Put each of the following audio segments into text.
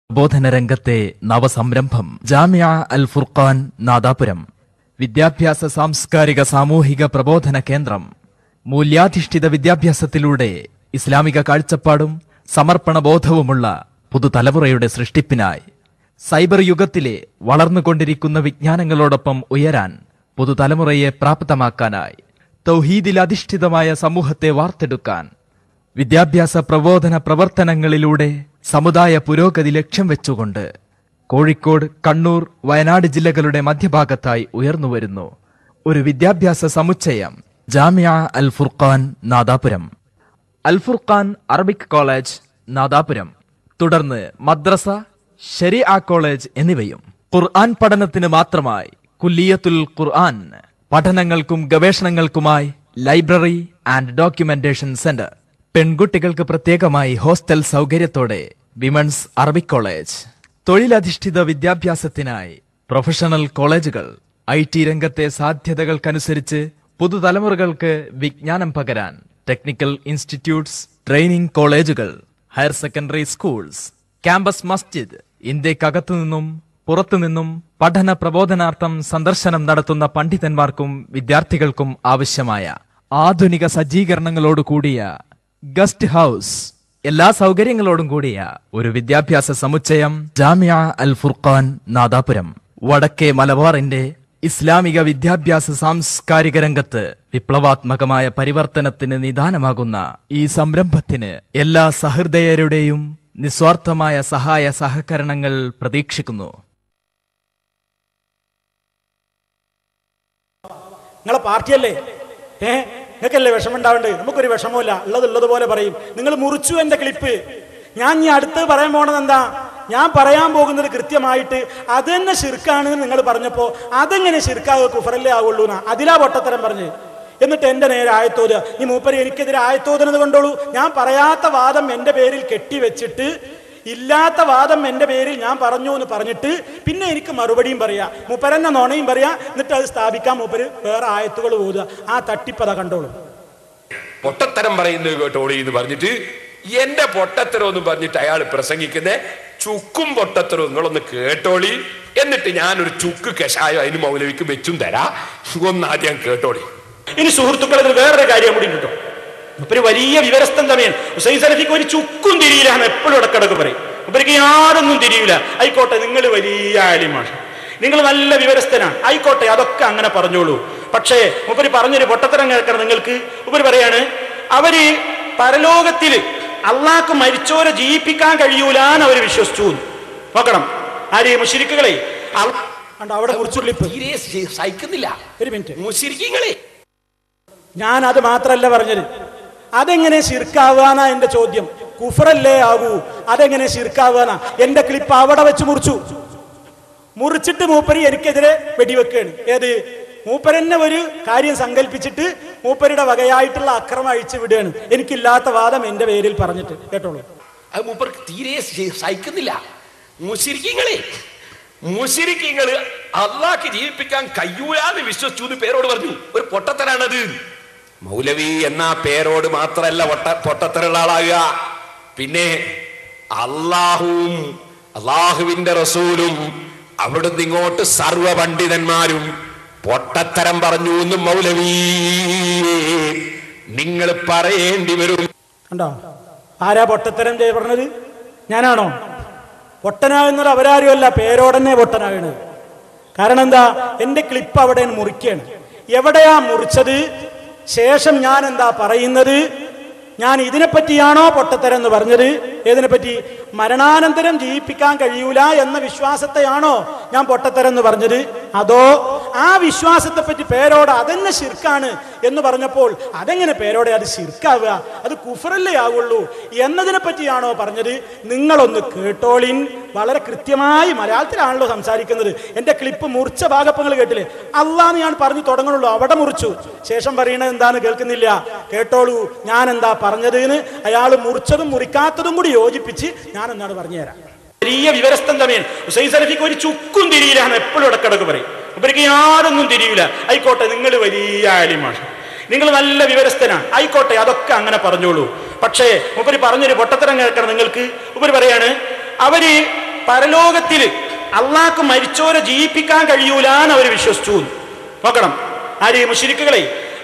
പ്രബോധന രംഗത്തെ നവസംരംഭം ജാമിഅ അൽ ഫുർഖാൻ നാദാപുരം. വിദ്യാഭ്യാസ സാംസ്കാരിക സാമൂഹിക പ്രബോധന കേന്ദ്രം. മൂല്യാധിഷ്ഠിത വിദ്യാഭ്യാസത്തിലൂടെ ഇസ്ലാമിക കാഴ്ചപ്പാടും സമർപ്പണബോധവുമുള്ള പുതുതലമുറയുടെ സൃഷ്ടിപ്പിനായി സൈബർ യുഗത്തിലെ വളർന്നുകൊണ്ടിരിക്കുന്ന വിജ്ഞാനങ്ങളോടൊപ്പം ഉയരാൻ പുതുതലമുറയെ പ്രാപ്തമാക്കാനായി തൗഹീദിലധിഷ്ഠിതമായ സമൂഹത്തെ വാർത്തെടുക്കാൻ വിദ്യാഭ്യാസ പ്രബോധന പ്രവർത്തനങ്ങളിലൂടെ സമുദായ പുരോഗതി ലക്ഷ്യം വെച്ചുകൊണ്ട് കോഴിക്കോട്, കണ്ണൂർ, വയനാട് ജില്ലകളുടെ മധ്യഭാഗത്തായി ഉയർന്നുവരുന്നു ഒരു വിദ്യാഭ്യാസ സമുച്ചയം ജാമിഅ അൽ ഫുർഖാൻ നാദാപുരം. അൽ ഫുർഖാൻ അറബിക് കോളേജ് നാദാപുരം, തുടർന്ന് മദ്രസ, ശരീഅ കോളേജ് എന്നിവയും. ഖുർആൻ പഠനത്തിന് മാത്രമായി കുല്ലിയത്തുൽ ഖുർആൻ, പഠനങ്ങൾക്കും ഗവേഷണങ്ങൾക്കുമായി ലൈബ്രറി ആൻഡ് ഡോക്യുമെന്റേഷൻ സെന്റർ. പെൺകുട്ടികൾക്ക് പ്രത്യേകമായി ഹോസ്റ്റൽ സൗകര്യത്തോടെ വിമൻസ് അറബിക് കോളേജ്. തൊഴിലധിഷ്ഠിത വിദ്യാഭ്യാസത്തിനായി പ്രൊഫഷണൽ കോളേജുകൾ. IT രംഗത്തെ സാധ്യതകൾക്കനുസരിച്ച് പുതുതലമുറകൾക്ക് വിജ്ഞാനം പകരാൻ ടെക്നിക്കൽ ഇൻസ്റ്റിറ്റ്യൂട്ട്സ്, ട്രെയിനിംഗ് കോളേജുകൾ, ഹയർ സെക്കൻഡറി സ്കൂൾസ്, ക്യാമ്പസ് മസ്ജിദ്. ഇന്ത്യക്കകത്തുനിന്നും പുറത്തുനിന്നും പഠന പ്രബോധനാർത്ഥം സന്ദർശനം നടത്തുന്ന പണ്ഡിതന്മാർക്കും വിദ്യാർത്ഥികൾക്കും ആവശ്യമായ ആധുനിക സജ്ജീകരണങ്ങളോട് കൂടിയ ഗസ്റ്റ് ഹൗസ്, എല്ലാ സൗകര്യങ്ങളോടും കൂടിയ ഒരു വിദ്യാഭ്യാസ സമുച്ചയം ജാമിഅ അൽ ഫുർഖാൻ നാദാപുരം. വടക്കേ മലബാറിന്റെ ഇസ്ലാമിക വിദ്യാഭ്യാസ സാംസ്കാരിക രംഗത്ത് വിപ്ലവാത്മകമായ പരിവർത്തനത്തിന് നിദാനമാകുന്ന ഈ സംരംഭത്തിന് എല്ലാ സഹൃദയരുടെയും നിസ്വാർത്ഥമായ സഹായ സഹകരണങ്ങൾ പ്രതീക്ഷിക്കുന്നു. നിങ്ങളെ പാർട്ടിയല്ലേ, നിങ്ങൾക്കല്ലേ വിഷമമുണ്ടാവേണ്ടത്? നമുക്കൊരു വിഷമമില്ല, ഉള്ളതുപോലെ പറയും. നിങ്ങൾ മുറിച്ചു എന്റെ ക്ലിപ്പ്. ഞാൻ ഇനി അടുത്ത് പറയാൻ പോണത് എന്താ, ഞാൻ പറയാൻ പോകുന്നത് കൃത്യമായിട്ട് അത് തന്നെ ശിർക്കാണ് നിങ്ങൾ പറഞ്ഞപ്പോ അതെങ്ങനെ ശിർക്കാവ് കുഫറല്ലേ ആവുള്ളൂ എന്നാ അതിലാ പൊട്ടത്തരം പറഞ്ഞ്. എന്നിട്ട് എന്റെ നേരെ ആയത്തോത്, ഈ മൂപ്പര് എനിക്കെതിരെ ആയത്തോതുന്നത് കൊണ്ടോളൂ. ഞാൻ പറയാത്ത വാദം എന്റെ പേരിൽ കെട്ടിവെച്ചിട്ട് ഇല്ലാത്ത വാദം എന്റെ പേരിൽ ഞാൻ പറഞ്ഞു എന്ന് പറഞ്ഞിട്ട് പിന്നെ എനിക്ക് മറുപടിയും പറയാ, മൂപ്പരെന്നെ നുണയും പറയാ, എന്നിട്ട് അത് സ്ഥാപിക്കാൻ മൂപ്പര് വേറെ ആയത്തുകൾ ഓതുക. ആ തട്ടിപ്പത കണ്ടോളൂ. പൊട്ടത്തരം പറയുന്നത് കേട്ടോളി എന്ന് പറഞ്ഞിട്ട് എന്റെ പൊട്ടത്തരം എന്ന് പറഞ്ഞിട്ട് അയാൾ പ്രസംഗിക്കുന്ന ചുക്കും പൊട്ടത്തരം നിങ്ങളൊന്ന് കേട്ടോളി. എന്നിട്ട് ഞാനൊരു ചുക്ക് കഷായം അതിന് മൗലവിക്ക് വെച്ചും തരാ, ഒന്നാദ്യം കേട്ടോളി. ഇനി സുഹൃത്തുക്കളെ വേറൊരു കാര്യം കൂടി കിട്ടും. ഒരു വലിയ വിവരസ്ഥൻ തന്നെയാണ്. ഹുസൈൻ സലഫിക്ക് ഒരു ചുക്കും തിരിയില്ല എപ്പോഴും ഇടക്കിടക്ക് പറയും. ഇവർക്ക് യാതൊന്നും തിരിയില്ല. ആയിക്കോട്ടെ, നിങ്ങൾ വലിയ ആലിമാണ്, നിങ്ങൾ നല്ല വിവരസ്ഥനാണ്, ആയിക്കോട്ടെ, അതൊക്കെ അങ്ങനെ പറഞ്ഞോളൂ. പക്ഷേ മൂപ്പര് പറഞ്ഞൊരു പൊട്ടത്തരം കേൾക്കണം നിങ്ങൾക്ക്. മൂപ്പര് പറയാണ്, അവര് പരലോകത്തില് അള്ളാഹ്ക്ക് മരിച്ചോരെ ജീവിപ്പിക്കാൻ കഴിയൂലാന്ന് അവര് വിശ്വസിച്ചു. നോക്കണം, ആര് മുശ്രിക്കുകളെ അവിടെ സഹിക്കുന്നില്ല. ഒരു മിനിറ്റ്, മുശ്രിക്കുകളെ ഞാൻ അത് മാത്രല്ല പറഞ്ഞത്. അതെങ്ങനെ ശിർക്കാവാനാ എന്റെ ചോദ്യം. കുഫറല്ലേ ആകൂ, അതെങ്ങനെ ശിർക്കാവാനാ? എന്റെ ക്ലിപ്പ് അവിടെ വെച്ച് മുറിച്ചിട്ട് മൂപ്പരി എനിക്കെതിരെ വെടിവെക്കാണ്. ഏത് മൂപ്പരെന്നെ ഒരു കാര്യം സങ്കല്പിച്ചിട്ട് മൂപ്പരുടെ വകയായിട്ടുള്ള അക്രമം അഴിച്ചു വിടുകയാണ്, എനിക്കില്ലാത്ത വാദം എന്റെ പേരിൽ പറഞ്ഞിട്ട്. കേട്ടോളൂ, അത് മൂപ്പർക്ക് തീരെ സഹിക്കുന്നില്ല. മുശ്രിക്കുകള് അള്ളാഹ്ക്ക് ജീവിപ്പിക്കാൻ കഴിയൂലാന്ന് വിശ്വസിച്ചു എന്ന് പേരോട് പറഞ്ഞു. ഒരു പൊട്ടത്തരാണത്. മൗലവി എന്ന പേരോട് മാത്രല്ല പൊട്ടത്തരുള്ള ആളാകുക, പിന്നെ അള്ളാഹുവും അള്ളാഹുവിന്റെ റസൂലും അവിടുന്ന് ഇങ്ങോട്ട് സർവ പണ്ഡിതന്മാരും പൊട്ടത്തരം പറഞ്ഞു എന്നും മൗലവി നിങ്ങൾ പറയേണ്ടി വരും. കണ്ടോ, ആരാ പൊട്ടത്തരം പറഞ്ഞത്? ഞാനാണോ? പൊട്ടനാകുന്നത് അവരാരുമല്ല, പേരോടന്നെ പൊട്ടനാകണത്. കാരണം എന്താ, എന്റെ ക്ലിപ്പ് അവിടെ മുറിക്കുകയാണ്. എവിടെയാ മുറിച്ചത്? ശേഷം ഞാൻ എന്താ പറയുന്നത്? ഞാൻ ഇതിനെപ്പറ്റിയാണോ പൊട്ടത്തരം എന്ന് പറഞ്ഞത്? ഏതിനെപ്പറ്റി? മരണാനന്തരം ജീവിപ്പിക്കാൻ കഴിയൂല എന്ന വിശ്വാസത്തെയാണോ ഞാൻ പൊട്ടത്തരം എന്ന് പറഞ്ഞത്? അതോ ആ വിശ്വാസത്തെ പറ്റി പേരോട് അതെന്നെ ശിർക്കാണ് എന്ന് പറഞ്ഞപ്പോൾ അതെങ്ങനെ പേരോടെ അത് ശിർക്കാവുക, അത് കുഫറല്ലേ ആവുള്ളൂ എന്നതിനെ പറ്റിയാണോ പറഞ്ഞത്? നിങ്ങളൊന്ന് കേട്ടോളിൻ. വളരെ കൃത്യമായി മലയാളത്തിലാണല്ലോ സംസാരിക്കുന്നത്. എന്റെ ക്ലിപ്പ് മുറിച്ച ഭാഗപ്പങ്ങൾ കേട്ടില്ലേ? അള്ളാന്ന് ഞാൻ പറഞ്ഞു തുടങ്ങണുള്ളൂ, അവിടെ മുറിച്ചു. ശേഷം പറയണത് എന്താന്ന് കേൾക്കുന്നില്ല. കേട്ടോളൂ ഞാൻ എന്താ പറഞ്ഞത് എന്ന്. അയാൾ മുറിച്ചതും മുറിക്കാത്തതും കൂടി യോജിപ്പിച്ച് ഞാൻ എന്താണ് പറഞ്ഞുതരാം. വലിയ വിവരസ്ഥൻ തന്നെയാണ്. ഹുസൈൻ സലഫിക്ക് ഒരു ചുക്കും തിരിയില്ല എപ്പോഴും ഇടക്കിടക്ക് പറയും. ഇവർക്ക് യാതൊന്നും തിരിയില്ല. ആയിക്കോട്ടെ, നിങ്ങൾ വലിയ ആലിമാണ്, നിങ്ങൾ നല്ല വിവരസ്ഥനാണ്, ആയിക്കോട്ടെ, അതൊക്കെ അങ്ങനെ പറഞ്ഞോളൂ. പക്ഷേ മൂപ്പര് പറഞ്ഞൊരു പൊട്ടത്തരം കേൾക്കണം നിങ്ങൾക്ക്. മൂപ്പര് പറയാണ്, അവര് പരലോകത്തില് അള്ളാഹ്ക്ക് മരിച്ചോരെ ജീവിപ്പിക്കാൻ കഴിയൂലാന്ന് അവർ വിശ്വസിച്ചു. നോക്കണം, ആര് മുശ്രിക്കുകളെ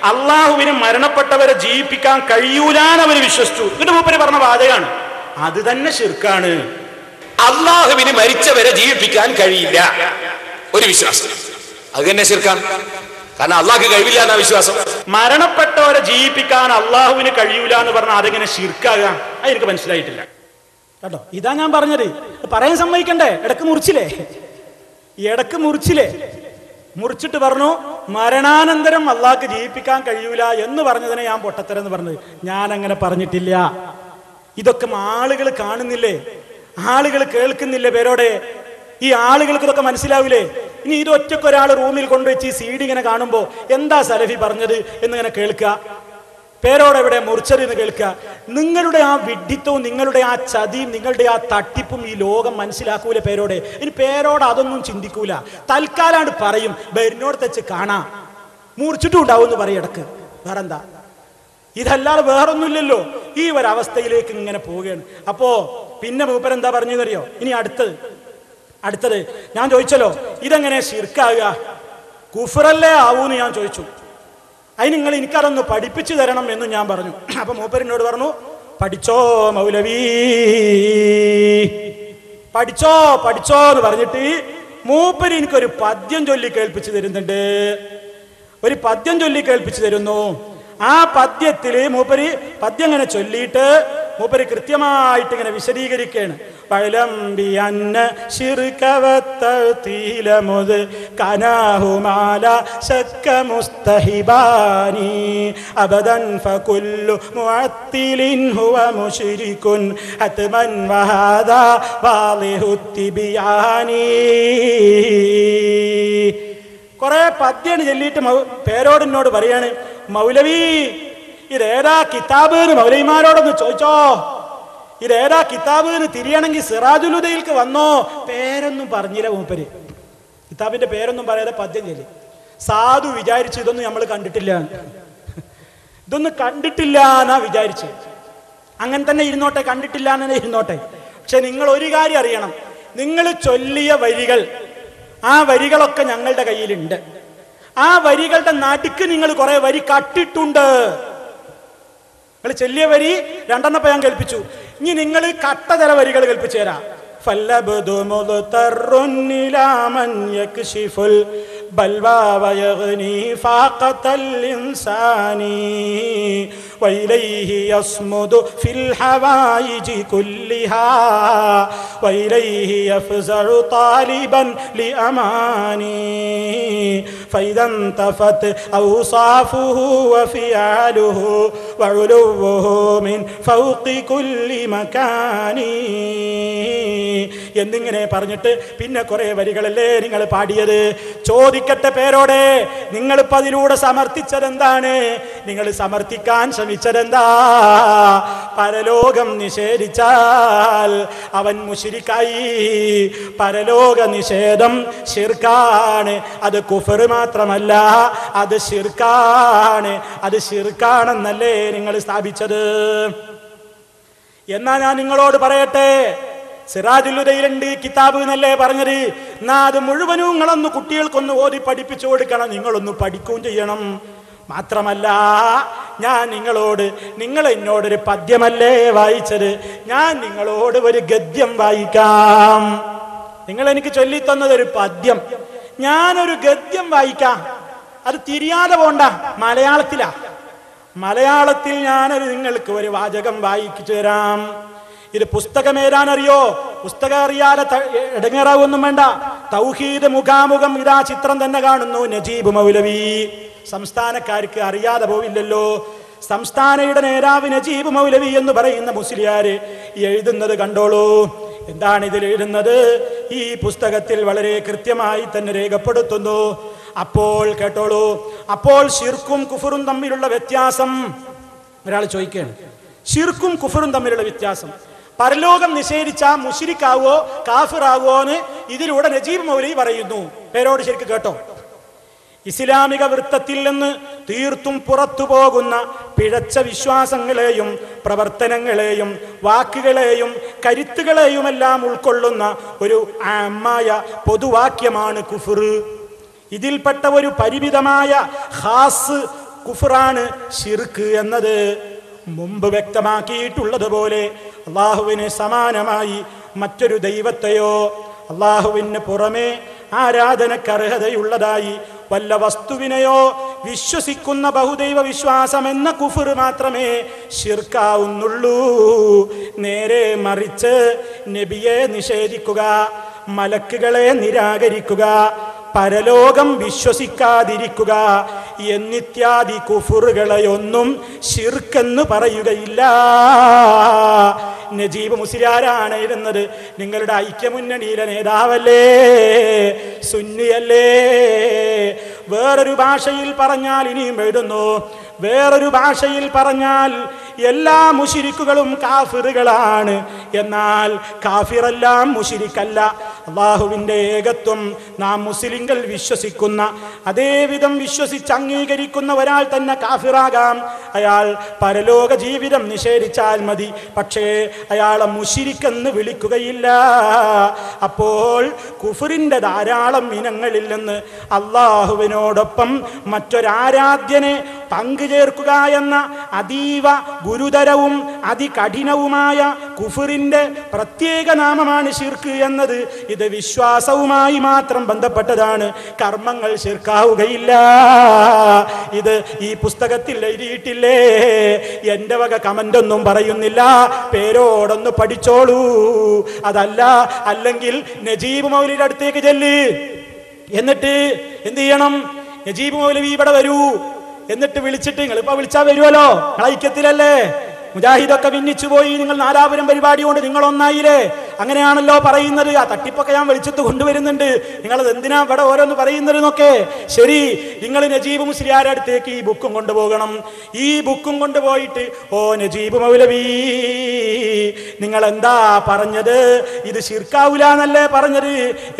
അള്ളാഹുവിന് മരണപ്പെട്ടവരെ ജീവിപ്പിക്കാൻ കഴിയൂലാന്ന് അവർ വിശ്വസിച്ചു. എന്നിട്ട് മൂപ്പര് പറഞ്ഞ വാചകമാണ്, അത് തന്നെ ശിർക്കാണ്. അള്ളാഹുവിന് മരിച്ചവരെ ജീവിപ്പിക്കാൻ കഴിയില്ല ഒരു വിശ്വാസം, അത് തന്നെ ശിർക്കാണ്. കാരണം അള്ളാഹ്ക്ക് കഴിവില്ല എന്നാ വിശ്വാസം. മരണപ്പെട്ടവരെ ജീവിപ്പിക്കാൻ അള്ളാഹുവിന് കഴിയൂല എന്ന് പറഞ്ഞാൽ അതെങ്ങനെ ശിർക്കാകാം? അത് എനിക്ക് മനസ്സിലായിട്ടില്ല കേട്ടോ. ഇതാ ഞാൻ പറഞ്ഞത്, പറയാൻ സമ്മതിക്കണ്ടേ? ഇടക്ക് മുറിച്ചില്ലേ? മുറിച്ചിട്ട് പറഞ്ഞു മരണാനന്തരം അള്ളാഹ്ക്ക് ജീവിപ്പിക്കാൻ കഴിയൂല എന്ന് പറഞ്ഞതിനെ ഞാൻ പൊട്ടത്തരം എന്ന് പറഞ്ഞത്. ഞാൻ അങ്ങനെ പറഞ്ഞിട്ടില്ല. ഇതൊക്കെ ആളുകൾ കാണുന്നില്ലേ, ആളുകൾ കേൾക്കുന്നില്ലേ പേരോടെ? ഈ ആളുകൾക്ക് ഇതൊക്കെ മനസ്സിലാവില്ലേ? ഇനി ഇത് ഒറ്റയ്ക്ക് ഒരാൾ റൂമിൽ കൊണ്ടുവച്ച് ഈ CD ഇങ്ങനെ കാണുമ്പോ എന്താ സലഫി പറഞ്ഞത് എന്നിങ്ങനെ കേൾക്കുക, പേരോടെ എവിടെ മുറിച്ചത് എന്ന് കേൾക്കുക. നിങ്ങളുടെ ആ വിഡ്ഢിത്തവും നിങ്ങളുടെ ആ ചതിയും നിങ്ങളുടെ ആ തട്ടിപ്പും ഈ ലോകം മനസ്സിലാക്കൂല പേരോടെ. ഇനി പേരോട് അതൊന്നും ചിന്തിക്കൂല. തൽക്കാലാണ്ട് പറയും ബെരിനോട് തെച്ച് കാണാം, മുറിച്ചിട്ടും ഉണ്ടാവും എന്ന് പറയും ഇടക്ക്. വേറെന്താ? ഇതല്ലാതെ വേറൊന്നുമില്ലല്ലോ. ഈ ഒരവസ്ഥയിലേക്ക് ഇങ്ങനെ പോവുകയാണ്. അപ്പോ പിന്നെ മൂപ്പരെന്താ പറഞ്ഞതറിയോ? ഇനി അടുത്തത് ഞാൻ ചോദിച്ചല്ലോ, ഇതെങ്ങനെ ശിർക്കാവുക, കുഫറല്ലേ ആവൂന്ന് ഞാൻ ചോദിച്ചു. അതിന് നിങ്ങൾ എനിക്കതൊന്ന് പഠിപ്പിച്ചു തരണം എന്ന് ഞാൻ പറഞ്ഞു. അപ്പൊ മൂപ്പരിനോട് പറഞ്ഞു, പഠിച്ചോ മൗലവി, പഠിച്ചോ എന്ന് പറഞ്ഞിട്ട് മൂപ്പര് എനിക്കൊരു പദ്യം ചൊല്ലി കേൾപ്പിച്ചു തരുന്നുണ്ട്. ഒരു പദ്യം ചൊല്ലി കേൾപ്പിച്ചു തരുന്നു. ആ പദ്യത്തില് മൂപ്പര് പദ്യം ഇങ്ങനെ ചൊല്ലിയിട്ട് മൂപ്പര് കൃത്യമായിട്ട് ഇങ്ങനെ വിശദീകരിക്കുകയാണ്. പഴലംബിയന്ന ശിർകവത്തീല മുദ് കനാഹുമാല ശക്ക മുസ്തഹിബാനി അബദൻ ഫകുല്ലു മുഅത്തിലിൻ ഹുവ മുശ്രികുൻ ഹത്മൻ വഹാദാ വാളിഹു തിബിയാനി. കുറെ പദ്യം ചൊല്ലിയിട്ട് പേരോടിനോട് പറയാണ്, മൗലവി ഇതേതാ കിതാബ് എന്ന് മൗലവിമാരോടൊന്ന് ചോദിച്ചോ, ഇതേതാ കിതാബ് എന്ന് തിരിയണമെങ്കിൽ സിറാജുലുദയിൽക്ക് വന്നോ. പേരൊന്നും പറഞ്ഞില്ല മൂപ്പര്, കിതാബിന്റെ പേരൊന്നും പറയാതെ പദ്യം ചൊല്ലി. സാധു വിചാരിച്ചു ഇതൊന്നും നമ്മൾ കണ്ടിട്ടില്ല എന്നാ വിചാരിച്ചു. അങ്ങനെ തന്നെ ഇരുന്നോട്ടെ, കണ്ടിട്ടില്ല എന്ന് ഇരുന്നോട്ടെ. പക്ഷെ നിങ്ങൾ ഒരു കാര്യം അറിയണം, നിങ്ങൾ ചൊല്ലിയ വരികൾ, ആ വരികളൊക്കെ ഞങ്ങളുടെ കയ്യിലുണ്ട്. ആ വരികളുടെ നടുക്ക് നിങ്ങൾ കുറെ വരി കട്ടിട്ടുണ്ട്. നിങ്ങൾ ചെല്ലിയ വരി രണ്ടെണ്ണപ്പം ഞാൻ കേൾപ്പിച്ചു. ഇനി നിങ്ങൾ കട്ട ചില വരികൾ കേൾപ്പിച്ചു തരാം. بلوى ويغني فاقة الإنسان وإليه يصمد في الحوائج كلها وإليه يفزع طالبا لأماني فإذا انتفت أوصافه وفعاله وعلوه من فوق كل مكان എന്നിങ്ങനെ പറഞ്ഞിട്ട് പിന്നെ കുറെ വരികളല്ലേ നിങ്ങൾ പാടിയത്. ചോദിക്കട്ടെ പേരോടെ, നിങ്ങളിപ്പോൾ അതിലൂടെ സമർത്ഥിച്ചതെന്താണ്? നിങ്ങൾ സമർത്ഥിക്കാൻ ശ്രമിച്ചതെന്താ? പരലോകം നിഷേധിച്ചാൽ അവൻ മുശ്രിക്കായി. പരലോക നിഷേധം ശിർക്കാണ്. അത് കുഫർ മാത്രമല്ല, അത് ശിർക്കാണ്. അത് ശിർക്കാണെന്നല്ലേ നിങ്ങൾ സ്ഥാപിച്ചത്? എന്നാ ഞാൻ നിങ്ങളോട് പറയട്ടെ, സിറാജുലുദയിലുണ്ട് കിതാബ് എന്നല്ലേ പറഞ്ഞത്. എന്നാ അത് മുഴുവനും നിങ്ങളൊന്ന് കുട്ടികൾക്കൊന്ന് ഓതി പഠിപ്പിച്ചു കൊടുക്കണം, നിങ്ങളൊന്ന് പഠിക്കുകയും ചെയ്യണം. മാത്രമല്ല ഞാൻ നിങ്ങൾ എന്നോടൊരു പദ്യമല്ലേ വായിച്ചത്, ഞാൻ നിങ്ങളോട് ഒരു ഗദ്യം വായിക്കാം. നിങ്ങൾ എനിക്ക് ചൊല്ലിത്തന്നതൊരു പദ്യം, ഞാനൊരു ഗദ്യം വായിക്കാം. അത് തിരിയാതെ പോണ്ട, മലയാളത്തിൽ ഞാനൊരു നിങ്ങൾക്ക് ഒരു വാചകം വായിച്ചു തരാം. ഇത് പുസ്തകം ഏതാണെന്നറിയോ? പുസ്തകം അറിയാതെ ഇടങ്ങേറാവൊന്നും വേണ്ട. തൗഹീദ് മുഖാമുഖം ഇതാ ചിത്രം തന്നെ കാണുന്നു. നജീബ് മൗലവി, സംസ്ഥാനക്കാർക്ക് അറിയാതെ പോവില്ലല്ലോ. സംസ്ഥാനയുടെ നേതാവ് നജീബ് മൗലവി എന്ന് പറയുന്ന മുസ്ലിയാര് എഴുതുന്നത് കണ്ടോളൂ. എന്താണ് ഇതിൽ എഴുതുന്നത്? ഈ പുസ്തകത്തിൽ വളരെ കൃത്യമായി തന്നെ രേഖപ്പെടുത്തുന്നു. അപ്പോൾ കേട്ടോളൂ, അപ്പോൾ ശിർക്കും കുഫറും തമ്മിലുള്ള വ്യത്യാസം ഒരാൾ ചോദിക്കുകയാണ്. ശിർക്കും കുഫറും തമ്മിലുള്ള വ്യത്യാസം, പരലോകം നിഷേധിച്ച മുശ്രിക്കാവോ കാഫിറാവോ എന്ന് ഇതിലൂടെ നജീബ് മൗലവി പറയുന്നു. പേരോട് ശരിക്ക് കേട്ടോ. ഇസ്ലാമിക വൃത്തത്തിൽ നിന്ന് തീർത്തും പുറത്തു പോകുന്ന പിഴച്ച വിശ്വാസങ്ങളെയും പ്രവർത്തനങ്ങളെയും വാക്കുകളെയും കരുത്തുകളെയുമെല്ലാം ഉൾക്കൊള്ളുന്ന ഒരു ആമായ പൊതുവാക്യമാണ് കുഫ്ർ. ഇതിൽപ്പെട്ട ഒരു പരിമിതമായ ഖാസ് കുഫ്റാണ് ശിർക്ക് എന്നത്. മുമ്പ് വ്യക്തമാക്കിയിട്ടുള്ളതുപോലെ അള്ളാഹുവിന് സമാനമായി മറ്റൊരു ദൈവത്തെയോ അള്ളാഹുവിന് പുറമെ ആരാധനക്കർഹതയുള്ളതായി വല്ല വസ്തുവിനെയോ വിശ്വസിക്കുന്ന ബഹുദൈവ വിശ്വാസം എന്ന കുഫ്ർ മാത്രമേ ശിർക്കാവുന്നുള്ളൂ. നേരെ മറിച്ച് നബിയെ നിഷേധിക്കുക, മലക്കുകളെ നിരാകരിക്കുക, പരലോകം വിശ്വസിക്കാതിരിക്കുക എന്നിത്യാദി കുഫറുകളെയൊന്നും ശിർക്കെന്ന് പറയുകയില്ല. നജീബ് മുസ്ലിയാരാണ് എഴുതുന്നത്. നിങ്ങളുടെ ഐക്യമുന്നണിയിലെ നേതാവല്ലേ, സുന്നിയല്ലേ. വേറൊരു ഭാഷയിൽ പറഞ്ഞാൽ ഇനിയും എഴുതുന്നു, വേറൊരു ഭാഷയിൽ പറഞ്ഞാൽ എല്ലാ മുശ്രിക്കുകളും കാഫിറുകളാണ്, എന്നാൽ കാഫിറെല്ലാം മുശ്രിക്കല്ല. അള്ളാഹുവിൻ്റെ ഏകത്വം നാം മുസ്ലിങ്ങൾ വിശ്വസിക്കുന്ന അതേവിധം വിശ്വസിച്ച് അംഗീകരിക്കുന്ന ഒരാൾ തന്നെ കാഫിറാകാം. അയാൾ പരലോക ജീവിതം നിഷേധിച്ചാൽ മതി, പക്ഷേ അയാളെ മുശ്രിക്കെന്ന് വിളിക്കുകയില്ല. അപ്പോൾ കുഫറിൻ്റെ ധാരാളം ഇനങ്ങളിൽ നിന്ന് അള്ളാഹുവിനോടൊപ്പം മറ്റൊരാരാധ്യനെ പങ്കുചേർക്കുക എന്ന അതീവ ഗുരുതരവും അതികഠിനവുമായ കുഫറിന്റെ പ്രത്യേക നാമമാണ് ശിർക്ക് എന്നത്. ഇത് വിശ്വാസവുമായി മാത്രം ബന്ധപ്പെട്ടതാണ്, കർമ്മങ്ങൾ ശിർക്കാവുകയില്ല. ഇത് ഈ പുസ്തകത്തിൽ എഴുതിയിട്ടില്ലേ. എൻ്റെ വക കമന്റ് ഒന്നും പറയുന്നില്ല, പേരോടൊന്ന് പഠിച്ചോളൂ. അതല്ല അല്ലെങ്കിൽ നജീബ് മൗലവിയുടെ അടുത്തേക്ക് ചെല്ല്, എന്നിട്ട് എന്ത് ചെയ്യണം? നജീബ് മൗലവി ഇവിടെ വരൂ എന്നിട്ട് വിളിച്ചിട്ട്, നിങ്ങൾ ഇപ്പൊ വിളിച്ചാൽ വരുമല്ലോ, ഐക്യത്തിലല്ലേ, മുജാഹിദൊക്കെ ഭിന്നിച്ചു പോയി, നിങ്ങൾ നാലാപുരം പരിപാടി കൊണ്ട് നിങ്ങൾ ഒന്നായില്ലേ, അങ്ങനെയാണല്ലോ പറയുന്നത്. ആ തട്ടിപ്പൊക്കെ ഞാൻ വെളിച്ചത്ത് കൊണ്ടുവരുന്നുണ്ട്, നിങ്ങളത് എന്തിനാ ഇവിടെ ഓരോന്ന് പറയുന്നത് എന്നൊക്കെ. ശരി, നിങ്ങൾ നജീബ് മുസ്ലിയാരുടെ അടുത്തേക്ക് ഈ ബുക്കും കൊണ്ടുപോകണം. ഈ ബുക്കും കൊണ്ടുപോയിട്ട്, ഓ നജീബ് മൗലവി, നിങ്ങൾ എന്താ പറഞ്ഞത്? ഇത് ശിർക്കാവൂല എന്നല്ലേ പറഞ്ഞത്?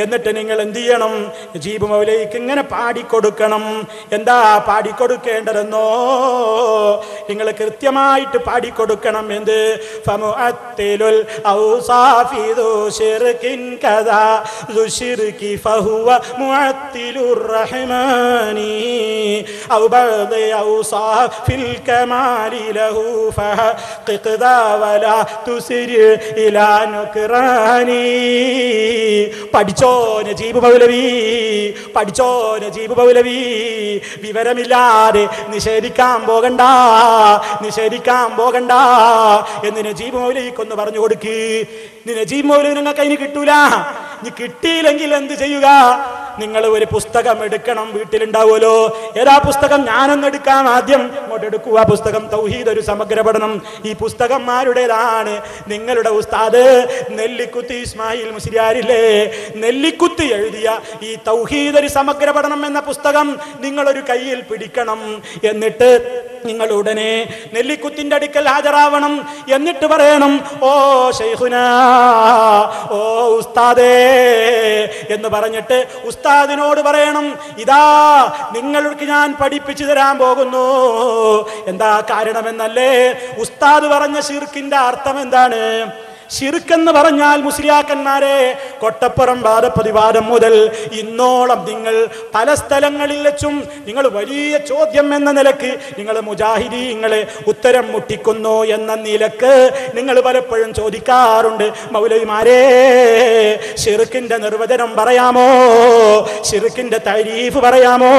എന്നിട്ട് നിങ്ങൾ എന്ത് ചെയ്യണം? നജീബ് മൗലവിക്ക് ഇങ്ങനെ പാടിക്കൊടുക്കണം. എന്താ പാടിക്കൊടുക്കേണ്ടതെന്നോ? നിങ്ങൾ കൃത്യമായിട്ട് പാടിക്കൊടുക്കണം. എന്ത്? ഫമുഅത്തിലുൽ ഔസാഫി ذو شرك كذا ذو شرك فهو معطل الرحمن أو بعض أوصاف الكمال له فحقق ذا ولا تسرع إلى نكران. പഠിച്ചോ നജീബ് മൗലവി, പഠിച്ചോ നജീബ് മൗലവി. വിവരമില്ലാതെ നിഷേധിക്കാൻ പോകണ്ട, നിഷേധിക്കാൻ പോകണ്ട എന്ന് നജീബ് മൗലവിക്കൊന്ന് പറഞ്ഞു കൊടുക്ക്. നജീബ് മൗലവി നിങ്ങൾക്ക് അതിന് കിട്ടൂല. ഇനി കിട്ടിയില്ലെങ്കിൽ എന്ത് ചെയ്യുക? നിങ്ങൾ ഒരു പുസ്തകം എടുക്കണം, വീട്ടിലുണ്ടാവുമല്ലോ. ഏതാ പുസ്തകം? ഞാനൊന്ന് എടുക്കാം. ആദ്യം ഇങ്ങോട്ട് എടുക്കുക പുസ്തകം, തൗഹീദ് ഒരു സമഗ്ര പഠനം. ഈ പുസ്തകം ആരുടേതാണ്? നിങ്ങളുടെ ഉസ്താദ് നെല്ലിക്കുത്ത് ഇസ്മായിൽ മുസ്ലിയാരില്ലേ, നെല്ലിക്കുത്ത് എഴുതിയ ഈ തൗഹീദ് ഒരു സമഗ്ര പഠനം എന്ന പുസ്തകം നിങ്ങളൊരു കയ്യിൽ പിടിക്കണം. എന്നിട്ട് നിങ്ങൾ ഉടനെ നെല്ലിക്കുത്തിന്റെ അടുക്കൽ ഹാജരാവണം. എന്നിട്ട് പറയണം, ഓ ശൈഖുനാ, ഓ ഉസ്താദേ എന്ന് പറഞ്ഞിട്ട് ഉസ്താദിനോട് പറയണം, ഇതാ നിങ്ങൾക്ക് ഞാൻ പഠിപ്പിച്ചു തരാൻ പോകുന്നു. എന്താ കാരണമെന്നല്ലേ? ഉസ്താദ് പറഞ്ഞ ശിർക്കിന്റെ അർത്ഥം എന്താണ്? ശിർക്കെന്ന് പറഞ്ഞാൽ മുസ്ലിയാക്കന്മാരെ, കൊട്ടപ്പുറം വാദപ്രതിവാദം മുതൽ ഇന്നോളം നിങ്ങൾ പല സ്ഥലങ്ങളിൽ വെച്ചും നിങ്ങൾ വലിയ ചോദ്യം എന്ന നിലക്ക് നിങ്ങൾ മുജാഹിദീങ്ങളെ ഉത്തരം മുട്ടിക്കുന്നു എന്ന നിലക്ക് നിങ്ങൾ പലപ്പോഴും ചോദിക്കാറുണ്ട്, മൗലവിമാരെ ശിർക്കിന്റെ നിർവചനം പറയാമോ, ശിർക്കിന്റെ തരീഫ് പറയാമോ?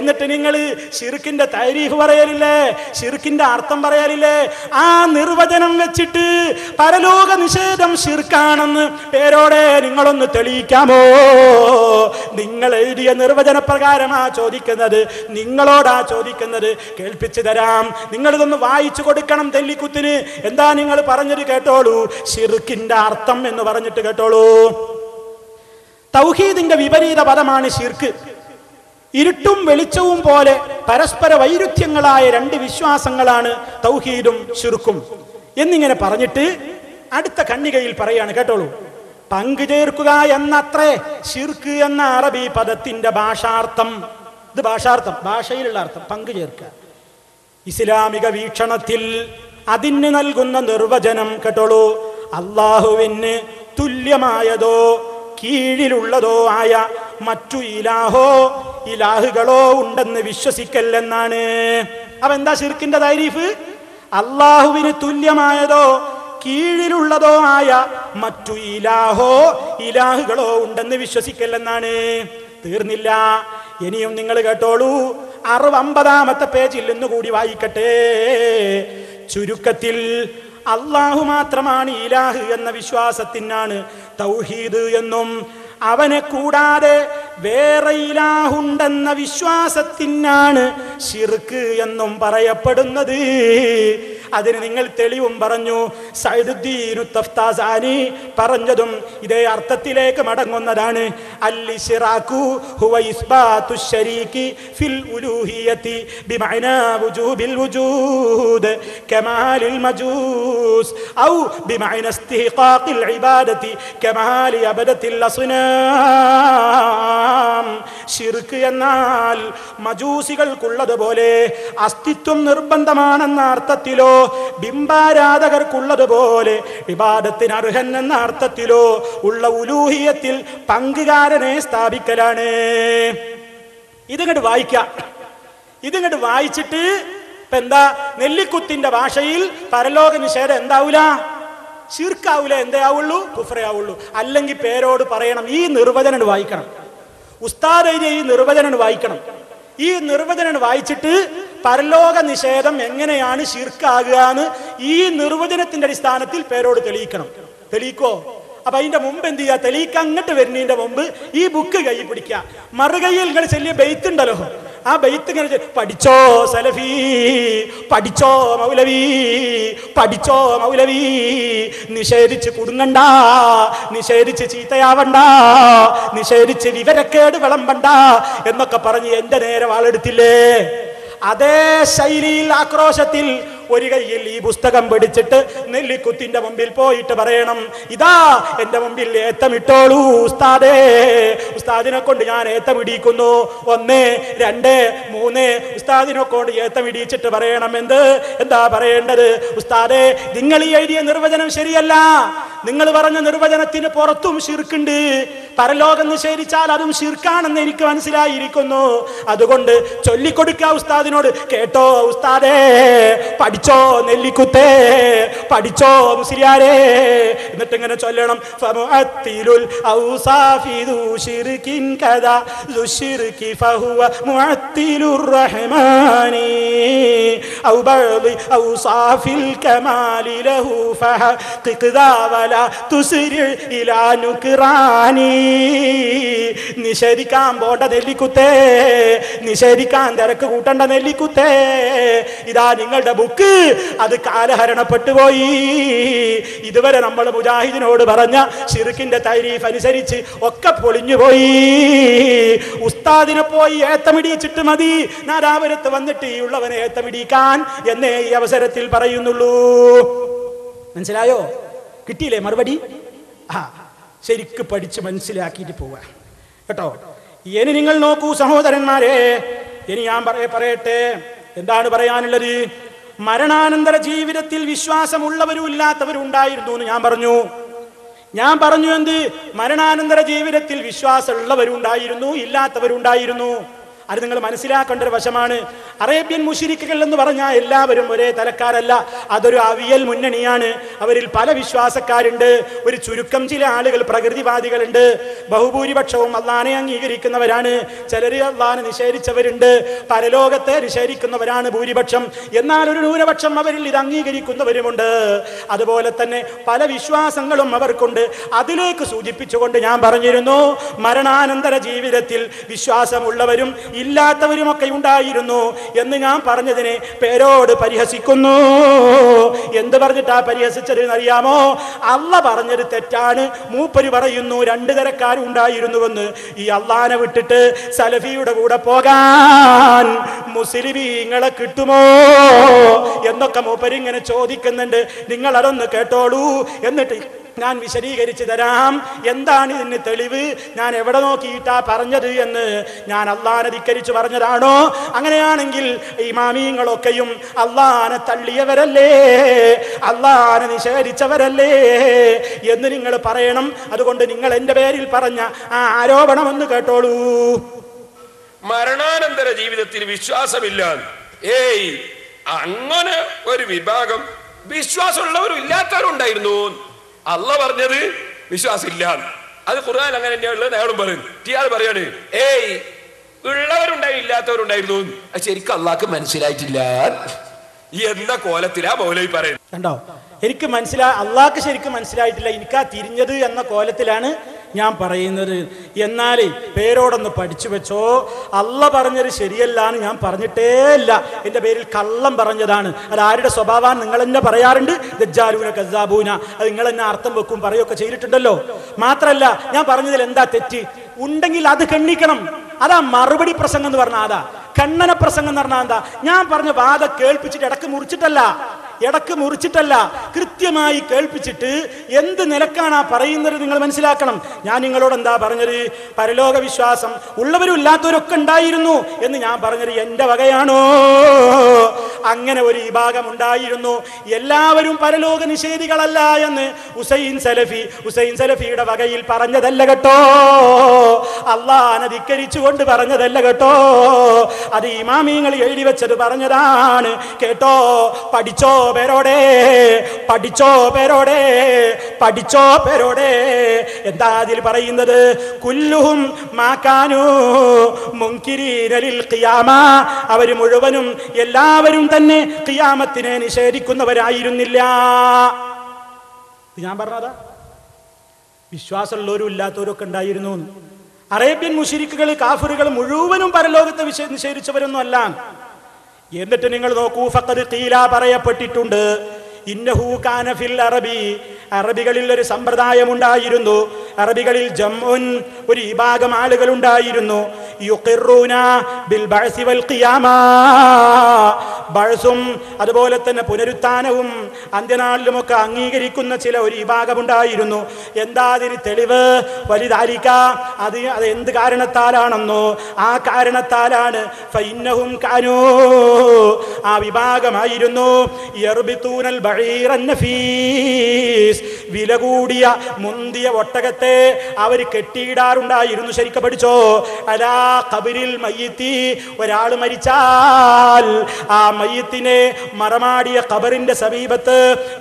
എന്നിട്ട് നിങ്ങൾ ശിർക്കിന്റെ തരീഫ് പറയലില്ലേ, ശിർക്കിന്റെ അർത്ഥം പറയലില്ലേ? ആ നിർവചനം വെച്ചിട്ട് പരലോക നിഷേധം ശിർക്കാണെന്ന് പേരോടെ നിങ്ങളൊന്ന് തെളിയിക്കാമോ? നിങ്ങൾ എഴുതിയ നിർവചന പ്രകാരമാ ചോദിക്കുന്നത്, നിങ്ങളോടാ ചോദിക്കുന്നത്. കേൾപ്പിച്ചു തരാം, നിങ്ങളിതൊന്ന് വായിച്ചു കൊടുക്കണം നെല്ലിക്കുത്തിന്. എന്താ നിങ്ങൾ പറഞ്ഞത് കേട്ടോളൂ. ശിർക്കിന്റെ അർത്ഥം എന്ന് പറഞ്ഞിട്ട് കേട്ടോളൂ. തൗഹീദിന്റെ വിപരീത പദമാണ് ശിർക്ക്. ഇരുട്ടും വെളിച്ചവും പോലെ പരസ്പര വൈരുദ്ധ്യങ്ങളായ രണ്ട് വിശ്വാസങ്ങളാണ് തൗഹീദും ശിർക്കും എന്നിങ്ങനെ പറഞ്ഞിട്ട് അടുത്ത ഖണ്ഡികയിൽ പറയാണ്, കേട്ടോളൂ. പങ്കുചേർക്കുക എന്നത്രേ ശിർക്ക് എന്ന അറബി പദത്തിന്റെ ഭാഷാർത്ഥം. ഇത് ഭാഷാർത്ഥം, ഭാഷയിലുള്ള അർത്ഥം, പങ്കു ചേർക്കുക. ഇസ്ലാമിക വീക്ഷണത്തിൽ അതിന് നൽകുന്ന നിർവചനം കേട്ടോളൂ, അള്ളാഹുവിന് തുല്യമായതോ കീഴിലുള്ളതോ ആയ മറ്റു ഇലാഹുകളോ ഉണ്ടെന്ന് വിശ്വസിക്കല്ലെന്നാണ്. അപ്പൊ എന്താ ശിർക്കിന്റെ താരീഫ്? അള്ളാഹുവിന് തുല്യമായതോ കീഴിലുള്ളതോ ആയ മറ്റു ഇലാഹുകളോ ഉണ്ടെന്ന് വിശ്വസിക്കല്ലെന്നാണ്. തീർന്നില്ല, ഇനിയും നിങ്ങൾ കേട്ടോളൂ. 60 പേജിൽ നിന്നുകൂടി വായിക്കട്ടെ. ചുരുക്കത്തിൽ അള്ളാഹു മാത്രമാണ് ഇലാഹ് എന്ന വിശ്വാസത്തിനാണ് തൗഹീദ് എന്നും, അവനെ കൂടാതെ വേറെ ഇലാഹുണ്ടെന്ന വിശ്വാസത്തിനാണ് ശിർക്ക് എന്നും പറയപ്പെടുന്നത്. അതിന് നിങ്ങൾ തെളിവും പറഞ്ഞു. സൈദുദ്ദീൻ തഫ്താസാനി പറഞ്ഞതും ഇതേ അർത്ഥത്തിലേക്ക് മടങ്ങുന്നതാണ്. അൽ-ഇശ്റാഖു ഹുവ ഇസ്ബാതു ശരീകി ഫിൽ ഉലൂഹിയത്തി ബിമഅനാ വുജൂബിൽ വുജൂദ് കമാലിൽ മജൂസ് ഔ ബിമഅനാ ഇസ്തിഹ്ഖാഖിൽ ഇബാദത്തി കമാലി അബദത്തിൽ അസ്നാം. ശിർക്ക് എന്നാൽ മജൂസികൾക്കുള്ളതുപോലെ അസ്തിത്വം നിർബന്ധമാണെന്ന അർത്ഥത്തിലോ ബിംബാരാധകർക്കുള്ളതുപോലെ ഇബാദത്തിന് അർഹൻ എന്ന അർത്ഥത്തിലോ ഉള്ള ഉലൂഹിയത്തിൽ പങ്കുകാരനെ സ്ഥാപിക്കലാണ്. ഇതിങ്ങോട്ട് വായിക്കാം. ഇതിങ്ങോട്ട് വായിച്ചിട്ട് ഇപ്പൊ എന്താ, നെല്ലിക്കുത്തിന്റെ ഭാഷയിൽ പരലോക നിഷേധം എന്താവൂല? ശിർക്കാവൂല. എന്തേ ആവുള്ളൂ? കുഫ്രേ ആവുള്ളൂ. അല്ലെങ്കിൽ പേരോട് പറയണം, ഈ നിർവചനം വായിക്കണം. ഉസ്താദ് ഈ നിർവചനം വായിക്കണം. ഈ നിർവചനം വായിച്ചിട്ട് പരലോക നിഷേധം എങ്ങനെയാണ് ശിർക്കാകുക എന്ന് ഈ നിർവചനത്തിന്റെ അടിസ്ഥാനത്തിൽ പേരോട് തെളിയിക്കണം. തെളിയിക്കോ? അപ്പൊ അതിന്റെ മുമ്പ് എന്ത് ചെയ്യുക? തെളിയിക്കാൻ അങ്ങോട്ട് വരുന്നതിന്റെ മുമ്പ് ഈ ബുക്ക് കൈ പിടിക്കുക. മറുകൈയിൽ നിങ്ങൾ ചെല്ലിയ ബെയ്ത്ത് ഉണ്ടല്ലോ, ആ ബെയ്ത്ത് ഇങ്ങനെ പഠിച്ചോ സലഫി, പഠിച്ചോ മൗലവി, പഠിച്ചോ മൗലവി, നിഷേധിച്ച് കുടുങ്ങണ്ട, നിഷേധിച്ച് ചീത്തയാവണ്ട, നിഷേധിച്ച് വിവരക്കേട് വിളമ്പണ്ട എന്നൊക്കെ പറഞ്ഞ് എന്റെ നേരെ വാളെടുത്തില്ലേ? അതേ ശൈലിയിൽ, ആക്രോശത്തിൽ ഒരു കയ്യിൽ ഈ പുസ്തകം പിടിച്ചിട്ട് നെല്ലിക്കുത്തിന്റെ മുമ്പിൽ പോയിട്ട് പറയണം, ഇതാ എന്റെ മുമ്പിൽ ഏത്തമിട്ടോളൂ ഉസ്താദേ, ഉസ്താദിനെ കൊണ്ട് ഞാൻ ഏത്തമിടിക്കുന്നു, 1 2 3 ഉസ്താദിനെ കൊണ്ട് ഏത്തമിടിച്ചിട്ട് പറയണം. എന്താ പറയേണ്ടത്? ഉസ്താദേ, നിങ്ങൾ ഈ എഴുതിയ നിർവചനം ശരിയല്ല, നിങ്ങൾ പറഞ്ഞ നിർവചനത്തിന് പുറത്തും ശിർക്കുണ്ട്, പരലോകം നിഷേധിച്ചാൽ അതും ശിർക്കാണെന്ന് എനിക്ക് മനസ്സിലായിരിക്കുന്നു, അതുകൊണ്ട് ചൊല്ലിക്കൊടുക്കുക ഉസ്താദിനോട്. കേട്ടോ ഉസ്താദേ, പഠിച്ചോ നെല്ലിക്കുത്തേ, പഠിച്ചോ മുസ്ലിയാരേ. എന്നിട്ട് ഇങ്ങനെ ചൊല്ലണം, ഫമുഅത്തിലുൽ ഔസാഫി ദു ശിർകിൻ കദാ ദു ശിർകി ഫഹുവ മുഅത്തിലുർ റഹ്മാനി ഔ ബഅദി ഔസാഫിൽ കമാലി ലഹു ഫഹഖിഖ് ദാ വലാ തുസ്രി ഇലാ നുക്റാനി. നിഷേധിക്കാൻ പോണ്ട നെല്ലിക്കുത്തേ, നിഷേധിക്കാൻ തിരക്ക് കൂട്ടണ്ട നെല്ലിക്കുത്തേ, ഇതാ നിങ്ങളുടെ ബുക്ക് അത് കാലഹരണപ്പെട്ടു പോയി. ഇതുവരെ നമ്മൾ മുജാഹിദിനോട് പറഞ്ഞ ശിർക്കിന്റെ തരീഫ് അനുസരിച്ച് ഒക്കെ പൊളിഞ്ഞുപോയി. ഉസ്താദിനെ പോയി ഏത്തമിടിച്ചിട്ട് മതി നാരാപുരത്ത് വന്നിട്ട് ഈ ഉള്ളവനെ ഏത്തമിടിക്കാൻ എന്നേ ഈ അവസരത്തിൽ പറയുന്നുള്ളൂ. മനസ്സിലായോ? കിട്ടിയില്ലേ മറുപടി? ശരിക്ക് പഠിച്ച് മനസ്സിലാക്കിയിട്ട് പോവാ കേട്ടോ. ഇനി നിങ്ങൾ നോക്കൂ സഹോദരന്മാരെ, ഇനി ഞാൻ പറയട്ടെ എന്താണ് പറയാനുള്ളത്. മരണാനന്തര ജീവിതത്തിൽ വിശ്വാസമുള്ളവരും ഇല്ലാത്തവരും ഉണ്ടായിരുന്നു എന്ന് ഞാൻ പറഞ്ഞു. എന്ത്? മരണാനന്തര ജീവിതത്തിൽ വിശ്വാസമുള്ളവരുണ്ടായിരുന്നു, ഇല്ലാത്തവരുണ്ടായിരുന്നു. അത് നിങ്ങൾ മനസ്സിലാക്കേണ്ട ഒരു വശമാണ്. അറേബ്യൻ മുശ്രിക്കുകൾ എന്ന് പറഞ്ഞാൽ എല്ലാവരും ഒരേ തലക്കാരല്ല, അതൊരു അവിയൽ മുന്നണിയാണ്. അവരിൽ പല വിശ്വാസക്കാരുണ്ട്, ഒരു ചുരുക്കം ചില ആളുകൾ പ്രകൃതിവാദികളുണ്ട്. ബഹുഭൂരിപക്ഷവും അള്ളാനെ അംഗീകരിക്കുന്നവരാണ്. ചിലർ അള്ളാനെ നിഷേധിച്ചവരുണ്ട്, പരലോകത്തെ നിഷേധിക്കുന്നവരാണ് ഭൂരിപക്ഷം. എന്നാൽ ഒരു ന്യൂനപക്ഷം അവരിൽ ഇത് അംഗീകരിക്കുന്നവരുമുണ്ട്. അതുപോലെ തന്നെ പല വിശ്വാസങ്ങളും അവർക്കുണ്ട്. അതിലേക്ക് സൂചിപ്പിച്ചുകൊണ്ട് ഞാൻ പറഞ്ഞിരുന്നു, മരണാനന്തര ജീവിതത്തിൽ വിശ്വാസമുള്ളവരും ഇല്ലാത്തവരുമൊക്കെ ഉണ്ടായിരുന്നു എന്ന് ഞാൻ പറഞ്ഞതിനെ പേരോട് പരിഹസിക്കുന്നു. എന്ത് പറഞ്ഞിട്ടാ പരിഹസിച്ചത് അറിയാമോ? അള്ള പറഞ്ഞത് തെറ്റാണ്, മൂപ്പര് പറയുന്നു 2 തരക്കാരും ഉണ്ടായിരുന്നുവെന്ന്. ഈ അള്ളാനെ വിട്ടിട്ട് സലഫിയുടെ കൂടെ പോകാൻ മുസ്ലിമീങ്ങളെ കിട്ടുമോ എന്നൊക്കെ മൂപ്പര് ഇങ്ങനെ ചോദിക്കുന്നുണ്ട്. നിങ്ങൾ അതൊന്ന് കേട്ടോളൂ, എന്നിട്ട് ഞാൻ വിശദീകരിച്ചു തരാം. എന്താണ് ഇതിന് തെളിവ്, ഞാൻ എവിടെ നോക്കിയിട്ടാ പറഞ്ഞത് എന്ന്. ഞാൻ അള്ളാനെ ധിക്കരിച്ചു പറഞ്ഞതാണോ? അങ്ങനെയാണെങ്കിൽ ഇമാമിങ്ങളൊക്കെയും അള്ളാനെ തള്ളിയവരല്ലേ, അള്ളാനെ നിഷേധിച്ചവരല്ലേ എന്ന് നിങ്ങൾ പറയണം. അതുകൊണ്ട് നിങ്ങൾ എന്റെ പേരിൽ പറഞ്ഞ ആ ആരോപണം ഒന്ന് കേട്ടോളൂ. മരണാനന്തര ജീവിതത്തിൽ വിശ്വാസമില്ല. ഏയ്, അങ്ങനെ ഒരു വിഭാഗം വിശ്വാസമുള്ളവരും ഇല്ലാത്തവരും ഉണ്ടായിരുന്നു. അള്ള പറഞ്ഞത് വിശ്വാസമില്ല, അത് ഖുർആൻ അങ്ങനെ തന്നെയുള്ളത്. അയാളും പറയും, ഇയാൾ പറയാണ് ഏയ് ഉള്ളവരുണ്ടായി ഇല്ലാത്തവരുണ്ടായിരുന്നു. അത് ശരിക്കും അള്ളാഹ്ക്ക് മനസ്സിലായിട്ടില്ല എന്ന കോലത്തിലാ മൗലവി പറയുന്നത്. കണ്ടോ, എനിക്ക് അള്ളാഹ്ക്ക് ശരിക്കും മനസ്സിലായിട്ടില്ല, എനിക്കാ തിരിഞ്ഞത് എന്ന കോലത്തിലാണ് ഞാൻ പറയുന്നത്. എന്നാൽ പേരോടൊന്ന് പഠിച്ചു വെച്ചോ, അള്ള പറഞ്ഞത് ശരിയല്ല എന്ന് ഞാൻ പറഞ്ഞിട്ടേ ഇല്ല. എൻ്റെ പേരിൽ കള്ളം പറഞ്ഞതാണ്. അത് ആരുടെ സ്വഭാവമാണ്? നിങ്ങൾ തന്നെ പറയാറുണ്ട്, ദജ്ജാലൂന കസ്സാബൂന. അത് നിങ്ങൾ തന്നെ അർത്ഥം വെക്കും പറയുകയൊക്കെ ചെയ്തിട്ടുണ്ടല്ലോ. മാത്രല്ല, ഞാൻ പറഞ്ഞതിൽ എന്താ തെറ്റ് ഉണ്ടെങ്കിൽ അത് ഖണ്ഡിക്കണം. അതാ മറുപടി പ്രസംഗം എന്ന് പറഞ്ഞാൽ, അതാ ഖണ്ഡന പ്രസംഗം എന്ന് പറഞ്ഞാൽ എന്താ? ഞാൻ പറഞ്ഞ വാദം കേൾപ്പിച്ചിട്ട് ഇടക്ക് മുറിച്ചിട്ടല്ല, കൃത്യമായി കേൾപ്പിച്ചിട്ട് എന്ത് നിലക്കാണ് ആ പറയുന്നത് നിങ്ങൾ മനസ്സിലാക്കണം. ഞാൻ നിങ്ങളോട് എന്താ പറഞ്ഞത്? പരലോക വിശ്വാസം ഉള്ളവരും ഇല്ലാത്തവരൊക്കെ ഉണ്ടായിരുന്നു എന്ന് ഞാൻ പറഞ്ഞത് എന്റെ വകയാണോ? അങ്ങനെ ഒരു വിഭാഗം ഉണ്ടായിരുന്നു. എല്ലാവരും പരലോക നിഷേധികളല്ല എന്ന് ഹുസൈൻ സലഫിയുടെ വകയിൽ പറഞ്ഞതല്ല കേട്ടോ, അള്ളാഹനെ ധിക്കരിച്ചുകൊണ്ട് പറഞ്ഞതല്ല കേട്ടോ, അത് ഇമാമിങ്ങൾ എഴുതി വെച്ചത് പറഞ്ഞതാണ് കേട്ടോ. പഠിച്ചോ പേരോടെ. എന്താ അതിൽ പറയുന്നത്? കുല്ലുഹും മാകാനു മുൻകിരീന ലിൽ ഖിയാമ. അവർ മുഴുവനും എല്ലാവരും തന്നെ ഖിയാമത്തിനെ നിഷേധിക്കുന്നവരായിരുന്നില്ല. ഞാൻ പറഞ്ഞതാ, വിശ്വാസമുള്ളവരും ഇല്ലാത്തവരും ഒക്കെ ഉണ്ടായിരുന്നു. അറേബ്യൻ മുശ്രിക്കുകൾ കാഫിറുകൾ മുഴുവനും പരലോകത്തെ നിഷേധിച്ചവരൊന്നും അല്ല. എന്നിട്ട് നിങ്ങൾ നോക്കൂ, ഫഖദ് ഖീല പറയപ്പെട്ടിട്ടുണ്ട്, ഇന്നഹു കാന ഫിൽ അറബി, അറബികളിൽ ഒരു സമ്പ്രദായം ഉണ്ടായിരുന്നു. അറബികളിൽ ജംഉൻ, ഒരു വിഭാഗം ആളുകൾ ഉണ്ടായിരുന്നു. യുഖിറൂന ബിൽ ബഅസി വൽ ഖിയാമ, ബഅസും അതുപോലെ തന്നെ പുനരുത്ഥാനവും അന്ത്യനാളിലുമൊക്കെ അംഗീകരിക്കുന്ന ഒരു വിഭാഗം ഉണ്ടായിരുന്നു. എന്താ അതിന് തെളിവ്? വലിദാലിക, അത് എന്ത് കാരണത്താലാണെന്നോ ആ കാരണത്താലാണ്. ഫഇന്നഹും കാനൂ, ആ വിഭാഗമായിരുന്നു യർബിതൂനൽ ബഈറൻ നഫീസ്, വില കൂടിയ മുന്തിയ ഒട്ടകത്തെ അവർ കെട്ടിയിടാറുണ്ടായിരുന്നു. ശരിക്കും പഠിച്ചോ. അലാ ഖബറിൽ മയ്യിത്തി, ഒരാൾ മരിച്ചാൽ ആ മയ്യിത്തിനെ മറമാടിയ ഖബറിന്റെ സമീപത്ത്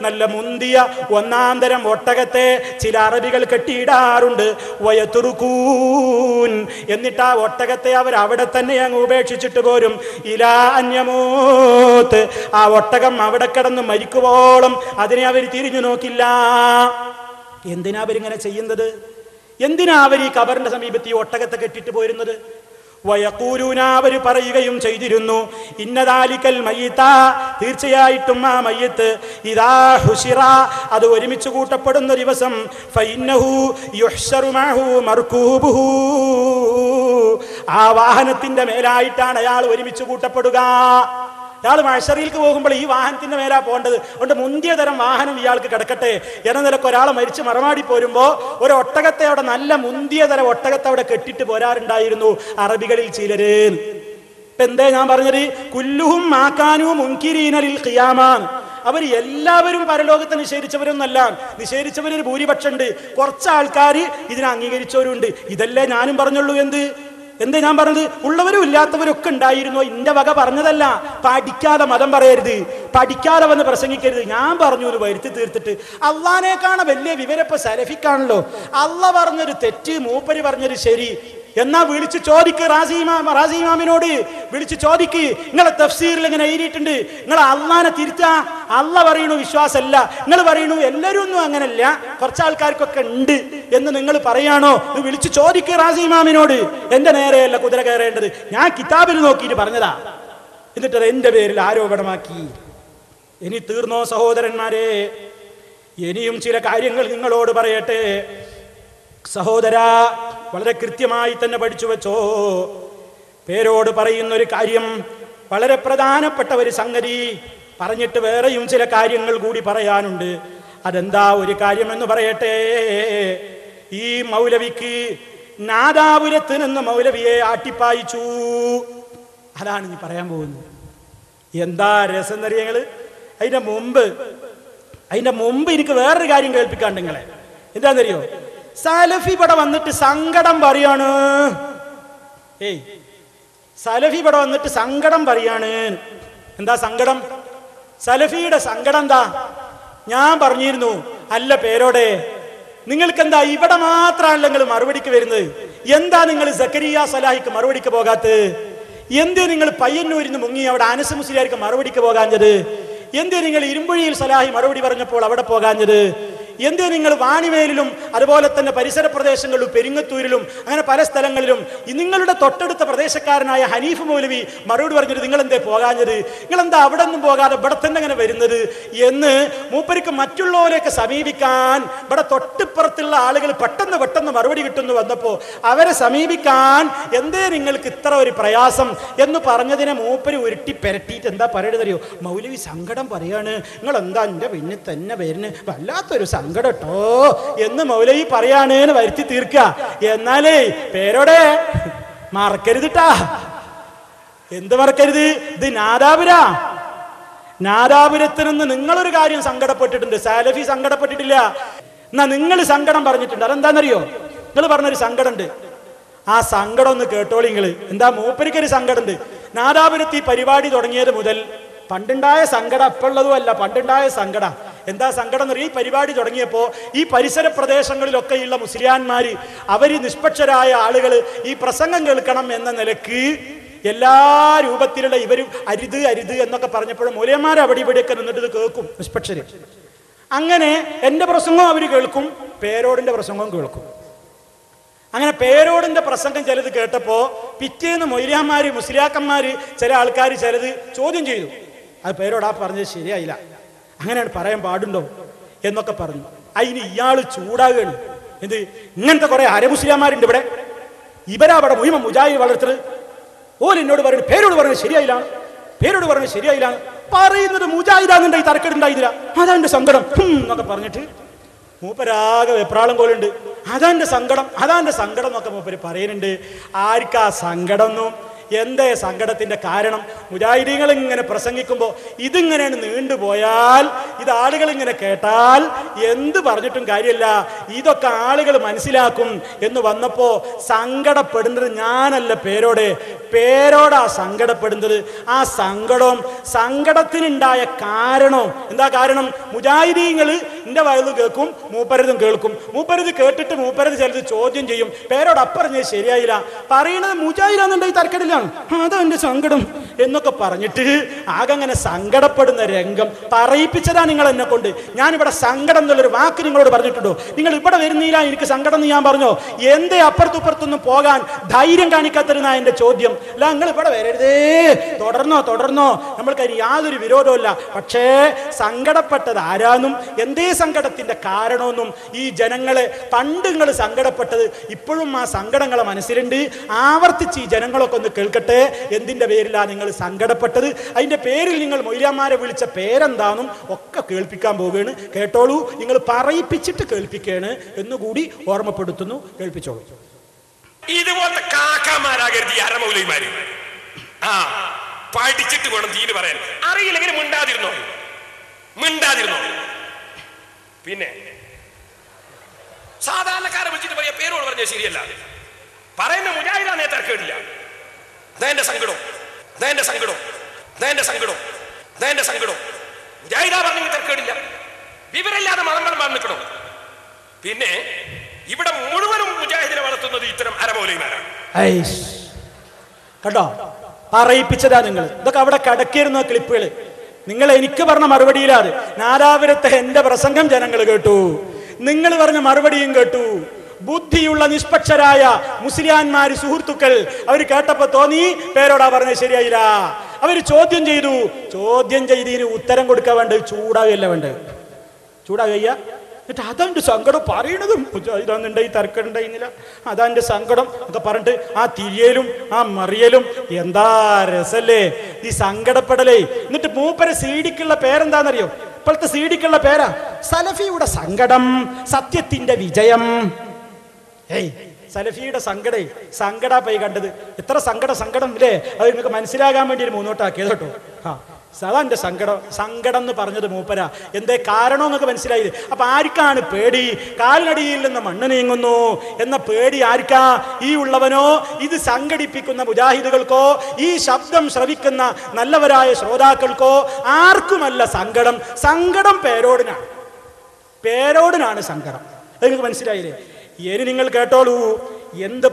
നല്ല മുന്തിയ ഒന്നാന്തരം ഒട്ടകത്തെ ചില അറബികൾ കെട്ടിയിടാറുണ്ട്. വയതുറുകൂൻ, എന്നിട്ട് ആ ഒട്ടകത്തെ അവർ അവിടെ തന്നെ അങ്ങ് ഉപേക്ഷിച്ചിട്ട് പോരും. ഇലാ അന്യമൂത്ത്, ആ ഒട്ടകം അവിടെ കിടന്ന് മരിക്കുവോളം അതിനെ അവർ തിരിഞ്ഞു നോക്കില്ല. എന്തിനാ അവരിങ്ങനെ ചെയ്യുന്നത്? എന്തിനാ അവർ ഈ ഖബറിന്റെ സമീപത്ത് ഈ ഒട്ടകത്തെ കെട്ടിട്ട് പോരുന്നത്? വയഖൂലൂന, അവർ പറയുകയും ചെയ്തിരുന്നു, ഇന്നദാലിക്കൽ മയ്യിത, തീർച്ചയായിട്ടും ആ മയ്യിത്ത് ഇദാ ഹുശിറ, അത് ഒരുമിച്ച് കൂട്ടപ്പെടുന്ന ദിവസം, ഫഇന്നഹു യുഹ്ശറു മഅഹു മർകൂബുഹു, ആ വാഹനത്തിന്റെ മേലായിട്ടാണ് അയാൾ ഒരുമിച്ച് കൂട്ടപ്പെടുക. ഇയാൾ മഹ്ശറിലേക്ക് പോകുമ്പോൾ ഈ വാഹനത്തിന്റെ മേലാ പോകേണ്ടത്. അതുകൊണ്ട് മുന്തിയ തരം വാഹനം ഇയാൾക്ക് കിടക്കട്ടെ എന്ന നിലക്ക് ഒരാൾ മരിച്ച് മറമാടി പോരുമ്പോൾ ഒരു ഒട്ടകത്തെ അവിടെ, നല്ല മുന്തിയ തരം ഒട്ടകത്തെ അവിടെ കെട്ടിട്ട് പോരാറുണ്ടായിരുന്നു അറബികളിൽ ചിലര്. ഇപ്പൊ എന്തേ ഞാൻ പറഞ്ഞത്? കുല്ലുഹും മാകാനു മുൻകിരീന ലിൽ ഖിയാമ, അവർ എല്ലാവരും പരലോകത്തെ നിഷേധിച്ചവരൊന്നല്ല. നിഷേധിച്ചവരൊരു ഭൂരിപക്ഷം ഉണ്ട്, കുറച്ച് ആൾക്കാർ ഇതിനെ അംഗീകരിച്ചവരുണ്ട്. ഇതല്ലേ ഞാനും പറഞ്ഞുള്ളൂ. എന്താ ഞാൻ പറഞ്ഞത്? ഉള്ളവരും ഇല്ലാത്തവരൊക്കെ ഉണ്ടായിരുന്നു. ഇന്റെ വക പറഞ്ഞതല്ല. പഠിക്കാതെ മതം പറയരുത്, പഠിക്കാതെ വന്ന് പ്രസംഗിക്കരുത്. ഞാൻ പറഞ്ഞു എന്ന് വരുത്തി തീർത്തിട്ട് അള്ളാനേക്കാണ് വലിയ വിവരപ്പ സലഫിക്കാണല്ലോ. അള്ള പറഞ്ഞൊരു തെറ്റ്, മൂപ്പര് പറഞ്ഞൊരു ശരി. എന്നാ വിളിച്ച് ചോദിക്ക്, റാസിമാമിനോട് വിളിച്ച് ചോദിക്ക്. നിങ്ങളെ തഫ്സീറിൽ ഇങ്ങനെ എഴുതിയിട്ടുണ്ട്, നിങ്ങൾ അള്ളാനെ തിരുത്താ. അള്ള പറയണു വിശ്വാസമല്ല, നിങ്ങൾ പറയണു എല്ലാവരും ഒന്നും അങ്ങനല്ല, കുറച്ച് ആൾക്കാർക്കൊക്കെ ഉണ്ട് എന്ന് നിങ്ങൾ പറയാണോ? വിളിച്ച് ചോദിക്ക് റാസിമാമിനോട്. എന്റെ നേരെയല്ല കുതിര കയറേണ്ടത്, ഞാൻ കിതാബിൽ നോക്കിയിട്ട് പറഞ്ഞതാ. എന്നിട്ട് എന്റെ പേരിൽ ആരോപണമാക്കി. ഇനി തീർന്നോ സഹോദരന്മാരെ? ഇനിയും ചില കാര്യങ്ങൾ നിങ്ങളോട് പറയട്ടെ. സഹോദര, വളരെ കൃത്യമായി തന്നെ പഠിച്ചു വെച്ചോ. പേരോട് പറയുന്ന ഒരു കാര്യം, വളരെ പ്രധാനപ്പെട്ട ഒരു സംഗതി പറഞ്ഞിട്ട് വേറെയും ചില കാര്യങ്ങൾ കൂടി പറയാനുണ്ട്. അതെന്താ ഒരു കാര്യമെന്ന് പറയട്ടെ. ഈ മൗലവിക്ക് നാദാപുരത്ത് നിന്ന് മൗലവിയെ ആട്ടിപ്പായിച്ചു. അതാണ് ഇനി പറയാൻ പോകുന്നത്. എന്താ രസം എന്നറിയങ്ങള്. അതിന്റെ മുമ്പ് എനിക്ക് വേറൊരു കാര്യം കേൾപ്പിക്കാണ്ട് നിങ്ങളെ. എന്താണെന്നറിയോ? സലഫി ഇവിടെ വന്നിട്ട് സങ്കടം പറയാണ്. സലഫി ഇവിടെ വന്നിട്ട് സങ്കടം പറയാണ്. എന്താ സങ്കടം? സലഫിയുടെ സങ്കടം എന്താ? ഞാൻ പറഞ്ഞിരുന്നു, അല്ല പേരോടെ, നിങ്ങൾക്കെന്താ ഇവിടെ മാത്രമല്ല നിങ്ങൾ മറുപടിക്ക് വരുന്നത്? എന്താ നിങ്ങൾ സക്കരിയ സലാഹിക്ക് മറുപടിക്ക് പോകാത്തത്? എന്തേ നിങ്ങൾ പയ്യന്നൂരിന്ന് മുങ്ങി അവിടെ അനസ് മുസ്ലിയാർക്ക് മറുപടിക്ക് പോകാഞ്ഞത്? എന്തേ നിങ്ങൾ ഇരുമ്പുഴിയിൽ സലാഹി മറുപടി പറഞ്ഞപ്പോൾ അവിടെ പോകാഞ്ഞത്? എന്തേ നിങ്ങൾ വാണിമേലിലും അതുപോലെ തന്നെ പരിസര പ്രദേശങ്ങളിലും പെരിങ്ങത്തൂരിലും അങ്ങനെ പല സ്ഥലങ്ങളിലും നിങ്ങളുടെ തൊട്ടടുത്ത പ്രദേശക്കാരനായ ഹനീഫ് മൗലവി മറുപടി പറഞ്ഞിട്ട് നിങ്ങൾ എന്തേ പോകാഞ്ഞത്? നിങ്ങളെന്താ അവിടെ ഒന്നും പോകാതെ ഇവിടെ തന്നെ അങ്ങനെ വരുന്നത് എന്ന് മൂപ്പർക്ക് മറ്റുള്ളവരെയൊക്കെ സമീപിക്കാൻ, ഇവിടെ തൊട്ടിപ്പുറത്തുള്ള ആളുകൾ പെട്ടെന്ന് മറുപടി കിട്ടുന്നു വന്നപ്പോൾ അവരെ സമീപിക്കാൻ എന്തേ നിങ്ങൾക്ക് ഇത്ര ഒരു പ്രയാസം എന്ന് പറഞ്ഞതിനെ മൂപ്പര് ഉരുട്ടി പെരട്ടിയിട്ട് എന്താ പറയണതറിയോ? മൗലവി സങ്കടം പറയാണ്, നിങ്ങൾ എന്താ എൻ്റെ പിന്നെ തന്നെ വരുന്ന്, വല്ലാത്തൊരു സങ്കടട്ടോ എന്ന് മൗലവി പറയാനേന്ന് വരുത്തി തീർക്കുക. എന്നാലേ പേരോടെ മറക്കരുതിട്ടാ. എന്ത് മറക്കരുത്? ഇത് നാദാപുരത്ത് നിന്ന് നിങ്ങളൊരു കാര്യം സങ്കടപ്പെട്ടിട്ടുണ്ട്, സാലഫി സങ്കടപ്പെട്ടിട്ടില്ല. എന്നാ നിങ്ങൾ സങ്കടം പറഞ്ഞിട്ടുണ്ട്. അതെന്താണെന്നറിയോ? നിങ്ങൾ പറഞ്ഞൊരു സങ്കടമുണ്ട്. ആ സങ്കടം ഒന്ന് കേട്ടോളി നിങ്ങൾ. എന്താ? മൂപ്പരിക്കൊരു സങ്കടമുണ്ട്. നാദാപുരത്ത് ഈ പരിപാടി തുടങ്ങിയത് മുതൽ പണ്ടുണ്ടായ സങ്കടം അപ്പുള്ളതുമല്ല, പണ്ടുണ്ടായ സങ്കടം. എന്താ സങ്കടം എന്ന് പറയും? ഈ പരിപാടി തുടങ്ങിയപ്പോൾ ഈ പരിസര പ്രദേശങ്ങളിലൊക്കെയുള്ള മുസ്ലിയാന്മാര്, അവര് നിഷ്പക്ഷരായ ആളുകൾ ഈ പ്രസംഗം കേൾക്കണം എന്ന നിലക്ക് എല്ലാ രൂപത്തിലുള്ള ഇവരും അരുത് എന്നൊക്കെ പറഞ്ഞപ്പോഴും മൂലയന്മാർ അവിടെ ഇവിടെയൊക്കെ നിന്നിട്ട് ഇത് കേൾക്കും നിഷ്പക്ഷര്. അങ്ങനെ എൻ്റെ പ്രസംഗവും അവർ കേൾക്കും, പേരോടിന്റെ പ്രസംഗവും കേൾക്കും. അങ്ങനെ പേരോടിന്റെ പ്രസംഗം ചിലത് കേട്ടപ്പോൾ പിറ്റേന്ന് മൊയ്ലിയാന്മാര് മുസ്ലിയാക്കന്മാര് ചില ആൾക്കാർ ചിലത് ചോദ്യം ചെയ്തു. അത് പേരോടാ പറഞ്ഞത് ശരിയായില്ല, അങ്ങനെയാണ് പറയാൻ പാടുണ്ടോ എന്നൊക്കെ പറഞ്ഞു. അതിന് ഇയാൾ ചൂടാകുകയാണ്. എന്ത്? ഇങ്ങനത്തെ കുറെ അരമുസ്ലിയാന്മാരുണ്ട് ഇവിടെ, ഇവരാ അവിടെ മുഴുവൻ മുജാഹിദ് വളർത്തുന്നത്. ഓല് എന്നോട് പറയുന്നത് പേരോട് പറഞ്ഞത് ശരിയായില്ല, പറയുന്നത് മുജാഹിദാന്നുണ്ടായി തർക്കമുണ്ടായില്ല, അതാ എന്റെ സങ്കടം എന്നൊക്കെ പറഞ്ഞിട്ട് മൂപ്പരാകെ വെപ്രാളം പോലുണ്ട്. അതാ എന്റെ സങ്കടം എന്നൊക്കെ മൂപ്പര് പറയുന്നുണ്ട്. ആർക്കാ സങ്കടം എന്നും എന്തേ സങ്കടത്തിന്റെ കാരണം? മുജാഹിദീങ്ങൾ ഇങ്ങനെ പ്രസംഗിക്കുമ്പോൾ ഇതിങ്ങനെയാണ് നീണ്ടുപോയാൽ, ഇത് ആളുകൾ ഇങ്ങനെ കേട്ടാൽ എന്ത് പറഞ്ഞിട്ടും കാര്യമില്ല, ഇതൊക്കെ ആളുകൾ മനസ്സിലാക്കും എന്ന് വന്നപ്പോ സങ്കടപ്പെടുന്നത് ഞാനല്ല, പേരോടാ സങ്കടപ്പെടുന്നത്. ആ സങ്കടത്തിനുണ്ടായ കാരണം എന്താ? കാരണം മുജാഹിദീങ്ങൾ എന്റെ വയല് കേൾക്കും, മൂപ്പരതും കേൾക്കും. മൂപ്പരത് കേട്ടിട്ട് മൂപ്പരത് ചിലത് ചോദ്യം ചെയ്യും. പേരോട് അപ്പറഞ്ഞത് ശരിയായില്ല, പറയണത് മുജാഹിദാന്നുണ്ടെങ്കിൽ തർക്കമില്ല, അതാ എന്റെ സങ്കടം എന്നൊക്കെ പറഞ്ഞിട്ട് ആകെ അങ്ങനെ സങ്കടപ്പെടുന്ന രംഗം പറയിപ്പിച്ചതാ നിങ്ങൾ എന്നെ കൊണ്ട്. ഞാനിവിടെ സങ്കടം എന്നുള്ളൊരു വാക്ക് നിങ്ങളോട് പറഞ്ഞിട്ടുണ്ടോ? നിങ്ങൾ ഇവിടെ വരുന്നില്ല, എനിക്ക് സങ്കടം എന്ന് ഞാൻ പറഞ്ഞോ? എന്തേ അപ്പുറത്തുപ്പുറത്തൊന്നും പോകാൻ ധൈര്യം കാണിക്കാത്തരുന്ന എന്റെ ചോദ്യം. അല്ല, നിങ്ങൾ ഇവിടെ വരരുതേ, തുടർന്നോ, നമ്മൾക്ക് അതിന് യാതൊരു വിരോധമില്ല. പക്ഷേ സങ്കടപ്പെട്ടത് ആരാന്നും എന്തേ സങ്കടത്തിന്റെ കാരണമെന്നും ഈ ജനങ്ങളെ പണ്ട് നിങ്ങൾ സങ്കടപ്പെട്ടത് ഇപ്പോഴും ആ സങ്കടങ്ങളെ മനസ്സിലുണ്ട്. ആവർത്തിച്ച് ഈ ജനങ്ങളൊക്കെ ഒന്ന് കേൾക്കട്ടെ, എന്തിന്റെ പേരിലാ നിങ്ങൾ സങ്കടപ്പെട്ടത്, അതിന്റെ പേരിൽ നിങ്ങൾ മൊയ്ലിയാന്മാരെ വിളിച്ച പേരെന്താന്നും ഒക്കെ കേൾപ്പിക്കാൻ പോവുകയാണ്. കേട്ടോളൂ, നിങ്ങൾ പറയിപ്പിച്ചിട്ട് കേൾപ്പിക്കുകയാണ് എന്നുകൂടി ഓർമ്മപ്പെടുത്തുന്നു. കേൾപ്പിച്ചോളൂ. ഇതുപോലത്തെ കാക്കാമാരാകരുത് ഈ അരമൗലൈമാര്. പഠിച്ചിട്ട് വേണം തീര് പറയാൻ. അറിയില്ലെങ്കിൽ മിണ്ടാതിരുന്നോ. പിന്നെ സാധാരണക്കാരെ വിളിച്ചിട്ട് പറയാ പേരോട് പറഞ്ഞത് ശരിയല്ല, പറയുന്ന മുജാഹിദാനെ തർക്കമില്ല. അതെന്റെ സങ്കടം. മുജാഹിദാ പറഞ്ഞെങ്കിൽ തർക്കമില്ല, വിവരമില്ലാതെ മതം പറഞ്ഞിക്കണം. പിന്നെ ഇവിടെ മുഴുവനും മുജാഹിദിനെ വളർത്തുന്നത് ഇത്തരം അരമൗലൈമാരാണ്. കണ്ടോ, പറയിപ്പിച്ചതാ നിങ്ങൾ. ഇതൊക്കെ അവിടെ കടക്കിയിരുന്ന ക്ലിപ്പുകള്. നിങ്ങൾ എനിക്ക് പറഞ്ഞ മറുപടിയിലാണ്. നാദാപുരത്തെ എന്റെ പ്രസംഗം ജനങ്ങൾ കേട്ടു, നിങ്ങൾ പറഞ്ഞ മറുപടിയും കേട്ടു. ബുദ്ധിയുള്ള നിഷ്പക്ഷരായ മുസ്ലിയാന്മാര് സുഹൃത്തുക്കൾ അവർ കേട്ടപ്പോ തോന്നി പേരോടാ പറഞ്ഞത് ശരിയായില്ല. അവര് ചോദ്യം ചെയ്തതിന് ഉത്തരം കൊടുക്കാൻ വേണ്ടത് ചൂടാകയ്യ. എന്നിട്ട് അതാണ്ട് സങ്കടം പറയണതും ഇതാന്നുണ്ടായി തർക്കമുണ്ടായിരുന്നില്ല, അതാന്റെ സങ്കടം ഒക്കെ പറഞ്ഞിട്ട് ആ തിരിയലും ആ മറിയലും എന്താ രസല്ലേ ഈ സങ്കടപ്പെടലേ. എന്നിട്ട് മൂപ്പരെ സീഡിക്കുള്ള പേരെന്താന്നറിയോ? ഇപ്പോഴത്തെ സീഡിക്കുള്ള പേരാ സലഫിയുടെ സങ്കടം സത്യത്തിന്റെ വിജയം. സലഫിയുടെ സങ്കടാ പോയി കണ്ടത്. എത്ര സങ്കടം ഇല്ലേ? അത് നിങ്ങൾക്ക് മനസ്സിലാകാൻ വേണ്ടി ഒരു മൂന്നോട്ടാക്കിയത് കേട്ടോ. അതാ എൻ്റെ സങ്കടം എന്ന് പറഞ്ഞത് മൂപ്പര. എന്തേ കാരണം എന്നൊക്കെ മനസ്സിലായത്. അപ്പൊ ആർക്കാണ് പേടി? കാലിനടിയിൽ നിന്ന് മണ്ണ് നീങ്ങുന്നു എന്ന പേടി ആർക്കാ? ഈ ഉള്ളവനോ ഇത് സംഘടിപ്പിക്കുന്ന മുജാഹിദുകൾക്കോ ഈ ശബ്ദം ശ്രവിക്കുന്ന നല്ലവരായ ശ്രോതാക്കൾക്കോ ആർക്കുമല്ല സങ്കടം പേരോടിനാണ് സങ്കടം. അത് നിങ്ങൾക്ക് മനസ്സിലായില്ലേ? ഇനി നിങ്ങൾ കേട്ടോളൂ, എന്ത്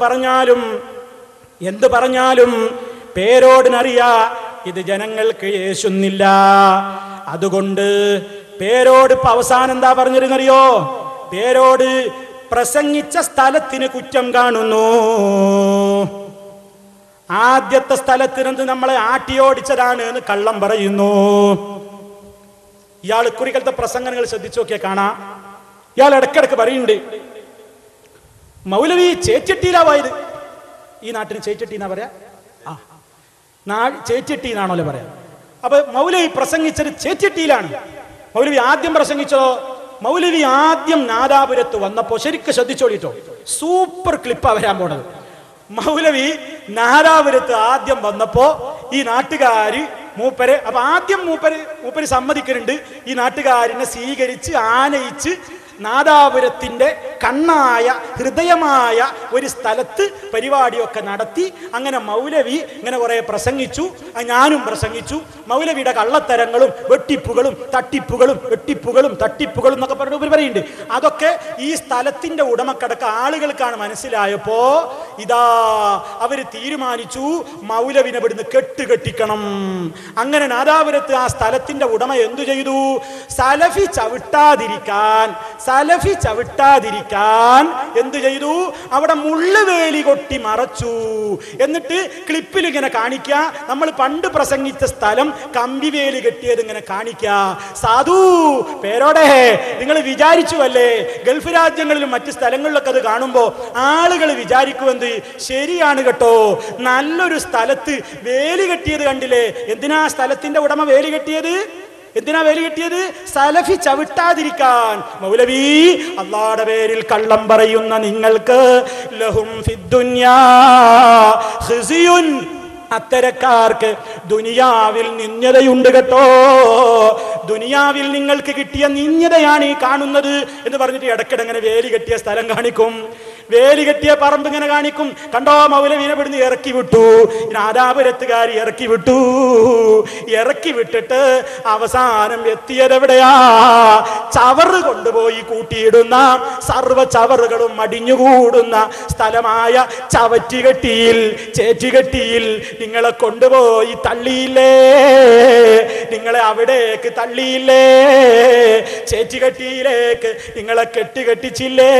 പറഞ്ഞാലും പേരോടിനറിയാ ഇത് ജനങ്ങൾക്ക് യേശുന്നില്ല. അതുകൊണ്ട് പേരോട് ഇപ്പൊ അവസാനം എന്താ പറഞ്ഞിരുന്നറിയോ? പേരോട് പ്രസംഗിച്ച സ്ഥലത്തിന് കുറ്റം കാണുന്നു. ആദ്യത്തെ സ്ഥലത്തിനെന്ത് നമ്മളെ ആട്ടിയോടിച്ചതാണ് എന്ന് കള്ളം പറയുന്നു. ഇയാൾ കുറികളത്തെ പ്രസംഗങ്ങൾ ശ്രദ്ധിച്ചു നോക്കിയാൽ കാണാം. ഇയാൾ ഇടയ്ക്കിടയ്ക്ക് പറയുന്നുണ്ട് മൗലവി ചേച്ചിട്ടിയിലാ പോയത്. ഈ നാട്ടിന് ചേച്ചിട്ടി എന്നാ പറയാ? ചേച്ചിട്ടി എന്നാണല്ലോ പറയാ. അപ്പൊ മൗലവി പ്രസംഗിച്ചത് ചേച്ചിട്ടിയിലാണ്. മൗലവി ആദ്യം പ്രസംഗിച്ചതോ? മൗലവി ആദ്യം നാദാപുരത്ത് വന്നപ്പോ ശരിക്കും ശ്രദ്ധിച്ചോളിട്ടോ, സൂപ്പർ ക്ലിപ്പാ വരാൻ പോണത്. മൗലവി നാദാപുരത്ത് ആദ്യം വന്നപ്പോ ഈ നാട്ടുകാര് മൂപ്പര് അപ്പൊ ആദ്യം മൂപ്പര് സമ്മതിക്കുന്നുണ്ട് ഈ നാട്ടുകാരനെ സ്വീകരിച്ച് ആനയിച്ച് നാദാപുരത്തിന്റെ കണ്ണായ ഹൃദയമായ ഒരു സ്ഥലത്ത് പരിപാടിയൊക്കെ നടത്തി. അങ്ങനെ മൗലവി ഇങ്ങനെ കുറെ പ്രസംഗിച്ചു, ഞാനും പ്രസംഗിച്ചു. മൗലവിയുടെ കള്ളത്തരങ്ങളും വെട്ടിപ്പുകളും തട്ടിപ്പുകളും എന്നൊക്കെ പറഞ്ഞു പറയുന്നുണ്ട്. അതൊക്കെ ഈ സ്ഥലത്തിന്റെ ഉടമക്കടക്ക ആളുകൾക്കാണ് മനസ്സിലായപ്പോ ഇതാ അവര് തീരുമാനിച്ചു മൗലവിനെ ഇവിടുന്ന് കെട്ടിക്കണം. അങ്ങനെ നാദാപുരത്ത് ആ സ്ഥലത്തിന്റെ ഉടമ എന്തു ചെയ്തു? സലഫി ചവിട്ടാതിരിക്കാൻ എന്തു ചെയ്തു? അവിടെ മുള്ളുവേലി കൊട്ടി മറച്ചു. എന്നിട്ട് ക്ലിപ്പിൽ ഇങ്ങനെ കാണിക്കുക, നമ്മൾ പണ്ട് പ്രസംഗിച്ച സ്ഥലം കമ്പിവേലി കെട്ടിയത് ഇങ്ങനെ കാണിക്കുക. സാധു പേരോടെ നിങ്ങൾ വിചാരിച്ചു അല്ലേ ഗൾഫ് രാജ്യങ്ങളിലും മറ്റ് സ്ഥലങ്ങളിലൊക്കെ അത് കാണുമ്പോ ആളുകൾ വിചാരിക്കുമെന്ത്? ശരിയാണ് കേട്ടോ, നല്ലൊരു സ്ഥലത്ത് വേലി കെട്ടിയത് കണ്ടില്ലേ? എന്തിനാ സ്ഥലത്തിന്റെ ഉടമ വേലി കെട്ടിയത്? സലഫി ചവിട്ടാതിരിക്കാൻ. മൗലവി അല്ലാഹുവിന്റെ പേരിൽ കള്ളം പറയുന്ന നിങ്ങൾക്ക് ലഹും ഫിദ്ദുനിയാ ഖിസിയുൻ, അത്തരക്കാർക്ക് ദുനിയാവിൽ നിന്യതയുണ്ട് കേട്ടോ. ദുനിയാവിൽ നിങ്ങൾക്ക് കിട്ടിയ നിന്യതയാണ് ഈ കാണുന്നത് എന്ന് പറഞ്ഞിട്ട് ഇടയ്ക്കിടങ്ങനെ വേലി കെട്ടിയ സ്ഥലം കാണിക്കും, വേലി കെട്ടിയ പറമ്പ് ഇങ്ങനെ കാണിക്കും. കണ്ടോ മൗലവിനെ ഇവിടുന്ന് ഇറക്കി വിട്ടു, നാദാപുരത്തുകാർ ഇറക്കി വിട്ടിട്ട് അവസാനം എത്തിയതെവിടെയാ? ചവറ് കൊണ്ടുപോയി കൂട്ടിയിടുന്ന സർവ്വ ചവറുകളും അടിഞ്ഞുകൂടുന്ന സ്ഥലമായ ചേറ്റുകെട്ടിയിൽ നിങ്ങളെ കൊണ്ടുപോയി തള്ളിയില്ലേ? നിങ്ങളെ അവിടേക്ക് തള്ളിയില്ലേ? ചേറ്റുകെട്ടിയിലേക്ക് നിങ്ങളെ കെട്ടിച്ചില്ലേ?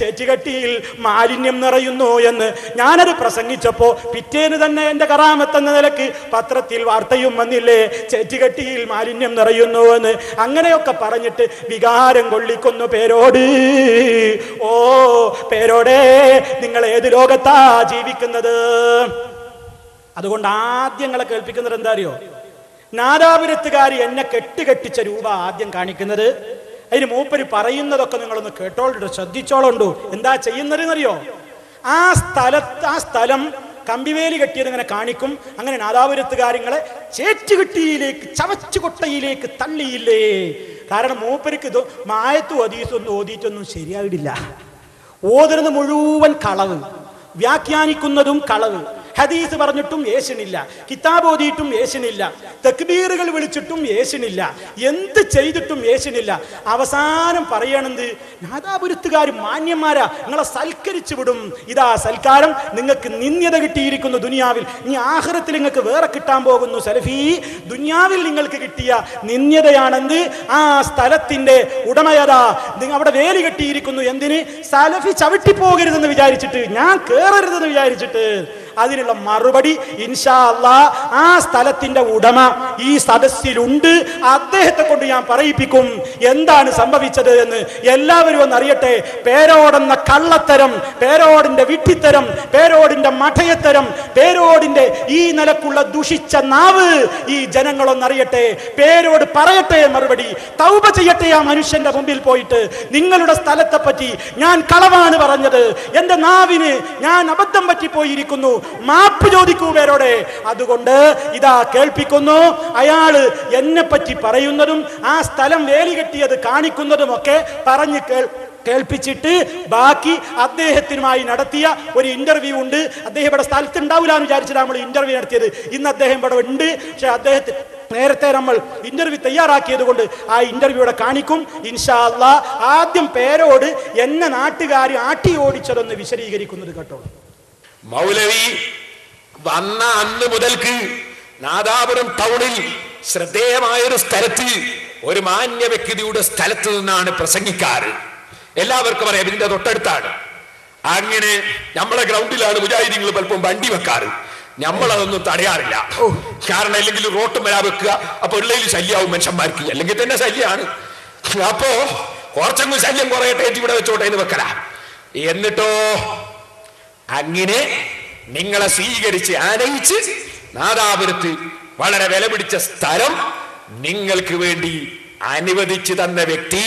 ചേറ്റുകെട്ടിയിൽ മാലിന്യം നിറയുന്നു എന്ന് ഞാനത് പ്രസംഗിച്ചപ്പോ പിറ്റേന്ന് തന്നെ എന്റെ കറാമത്തെന്ന നിലക്ക് പത്രത്തിൽ വാർത്തയും വന്നില്ലേ? ചേറ്റുകെട്ടിയിൽ മാലിന്യം നിറയുന്നു എന്ന്. അങ്ങനെയൊക്കെ പറഞ്ഞിട്ട് വികാരം കൊള്ളിക്കുന്നു പേരോട്. ഓ പേരോടെ, നിങ്ങൾ ഏത് ലോകത്താ ജീവിക്കുന്നത്? അതുകൊണ്ട് ആദ്യങ്ങളെ കേൾപ്പിക്കുന്നത് എന്താ അറിയോ? നാദാപുരത്തുകാരി എന്നെ കെട്ടിച്ച രൂപ ആദ്യം കാണിക്കുന്നത്. അതിന് മൂപ്പര് പറയുന്നതൊക്കെ നിങ്ങളൊന്ന് കേട്ടോളൂ, ശ്രദ്ധിച്ചോളുണ്ടു. എന്താ ചെയ്യുന്നതെന്നറിയോ? ആ സ്ഥലം കമ്പിവേലി കെട്ടിയത് ഇങ്ങനെ കാണിക്കും. അങ്ങനെ നാദാപുരത്തുകാര്യങ്ങളെ ചേറ്റുകെട്ടിയിലേക്ക് ചവച്ചുകൊട്ടയിലേക്ക് തള്ളിയില്ലേ? കാരണം മൂപ്പർക്ക് ഇത് മായത്തും ഹദീസൊന്നും ഓതിയിട്ടൊന്നും ശരിയായിട്ടില്ല. ഓതുന്നത് മുഴുവൻ കളവ്, വ്യാഖ്യാനിക്കുന്നതും കളവ്. ഹദീസ് പറഞ്ഞിട്ടും യേശനില്ല, കിതാബ് ഓതിയിട്ടും യേശനില്ല, തക്ബീറുകൾ വിളിച്ചിട്ടും യേശനില്ല, എന്ത് ചെയ്തിട്ടും യേശനില്ല. അവസാനം പറയണെന്ത്? നാദാപുരത്തുകാർ മാന്യന്മാരാ, നിങ്ങളെ സൽക്കരിച്ചു വിടും. ഇതാ സൽക്കാരം, നിങ്ങൾക്ക് നിന്ദ്യത കിട്ടിയിരിക്കുന്നു ദുനിയാവിൽ, ഇനി ആഖിറത്തിൽ നിങ്ങൾക്ക് വേറെ കിട്ടാൻ പോകുന്നു. സലഫി, ദുനിയാവിൽ നിങ്ങൾക്ക് കിട്ടിയ നിന്ദ്യതയാണെന്ത്? ആ സ്ഥലത്തിന്റെ ഉടമയതാ അവിടെ വേലി കെട്ടിയിരിക്കുന്നു. എന്തിന്? സലഫി ചവിട്ടിപ്പോകരുതെന്ന് വിചാരിച്ചിട്ട്, ഞാൻ കേറരുതെന്ന് വിചാരിച്ചിട്ട്. അതിനുള്ള മറുപടി ഇൻഷാ അല്ലാഹ് ആ സ്ഥലത്തിന്റെ ഉടമ ഈ സദസ്സിലുണ്ട്, അദ്ദേഹത്തെ കൊണ്ട് ഞാൻ പറയിപ്പിക്കും എന്താണ് സംഭവിച്ചത് എന്ന്. എല്ലാവരും ഒന്ന് അറിയട്ടെ. പേരോടെന്ന കള്ളത്തരം, പേരോടിന്റെ വിഡ്ഢിത്തരം, പേരോടിന്റെ മഠയത്തരം, പേരോടിന്റെ ഈ നിലക്കുള്ള ദുഷിച്ച നാവ് ഈ ജനങ്ങളൊന്നറിയട്ടെ. പേരോട് പറയട്ടെ മറുപടി, തൗബ ചെയ്യട്ടെ ആ മനുഷ്യന്റെ മുമ്പിൽ പോയിട്ട്. നിങ്ങളുടെ സ്ഥലത്തെ പറ്റി ഞാൻ കളവാണ് പറഞ്ഞത്, എന്റെ നാവിന് ഞാൻ അബദ്ധം പറ്റിപ്പോയിരിക്കുന്നു, മാപ്പ് ചോദിക്കൂ പേരോടെ. അതുകൊണ്ട് ഇതാ കേൾപ്പിക്കുന്നു. അയാള് എന്നെ പറ്റി പറയുന്നതും ആ സ്ഥലം വേലി കെട്ടിയത് കാണിക്കുന്നതും ഒക്കെ പറഞ്ഞ് കേൾപ്പിച്ചിട്ട് ബാക്കി അദ്ദേഹത്തിനുമായി നടത്തിയ ഒരു ഇന്റർവ്യൂ ഉണ്ട്. അദ്ദേഹം ഇവിടെ സ്ഥലത്ത് ഉണ്ടാവില്ല എന്ന് വിചാരിച്ചിട്ട് നമ്മൾ ഇന്റർവ്യൂ നടത്തിയത്. ഇന്ന് അദ്ദേഹം ഇവിടെ ഉണ്ട്. പക്ഷെ അദ്ദേഹത്തിന് നേരത്തെ നമ്മൾ ഇന്റർവ്യൂ തയ്യാറാക്കിയത് കൊണ്ട് ആ ഇന്റർവ്യൂ ഇവിടെ കാണിക്കും ഇൻഷാ അല്ലാഹ്. ആദ്യം പേരോട് എന്നെ നാട്ടുകാർ ആട്ടി ഓടിച്ചതൊന്ന് വിശദീകരിക്കുന്നത് കേട്ടോ. മൗലവി വന്ന അന്ന് മുതൽക്ക് നാദാപുരം ടൗണിൽ ശ്രദ്ധേയമായൊരു സ്ഥലത്ത്, ഒരു മാന്യ വ്യക്തിയുടെ സ്ഥലത്ത് നിന്നാണ് പ്രസംഗിക്കാറ്. എല്ലാവർക്കും അറിയാം, ഇതിന്റെ തൊട്ടടുത്താണ്. അങ്ങനെ നമ്മളെ ഗ്രൗണ്ടിലാണ് മുജാഹിദീങ്ങൾ പലപ്പം വണ്ടി വെക്കാറ്. നമ്മളതൊന്നും തടയാറില്ല. കാരണം അല്ലെങ്കിൽ റോട്ട് വരാ വെക്കുക, അപ്പൊ ഉള്ളതിൽ ശല്യമാവും മനുഷ്യന്മാർക്ക്, അല്ലെങ്കിൽ തന്നെ ശല്യമാണ്. അപ്പോ കുറച്ചങ്ങ് ശല്യം കുറയട്ടെ, ഇവിടെ വെച്ചോട്ടെ എന്ന് വെക്കല. എന്നിട്ടോ അങ്ങനെ നിങ്ങളെ സ്വീകരിച്ച് ആനയിച്ച് നാദാപുരത്ത് വളരെ വില പിടിച്ച സ്ഥലം നിങ്ങൾക്ക് വേണ്ടി അനുവദിച്ചു തന്ന വ്യക്തി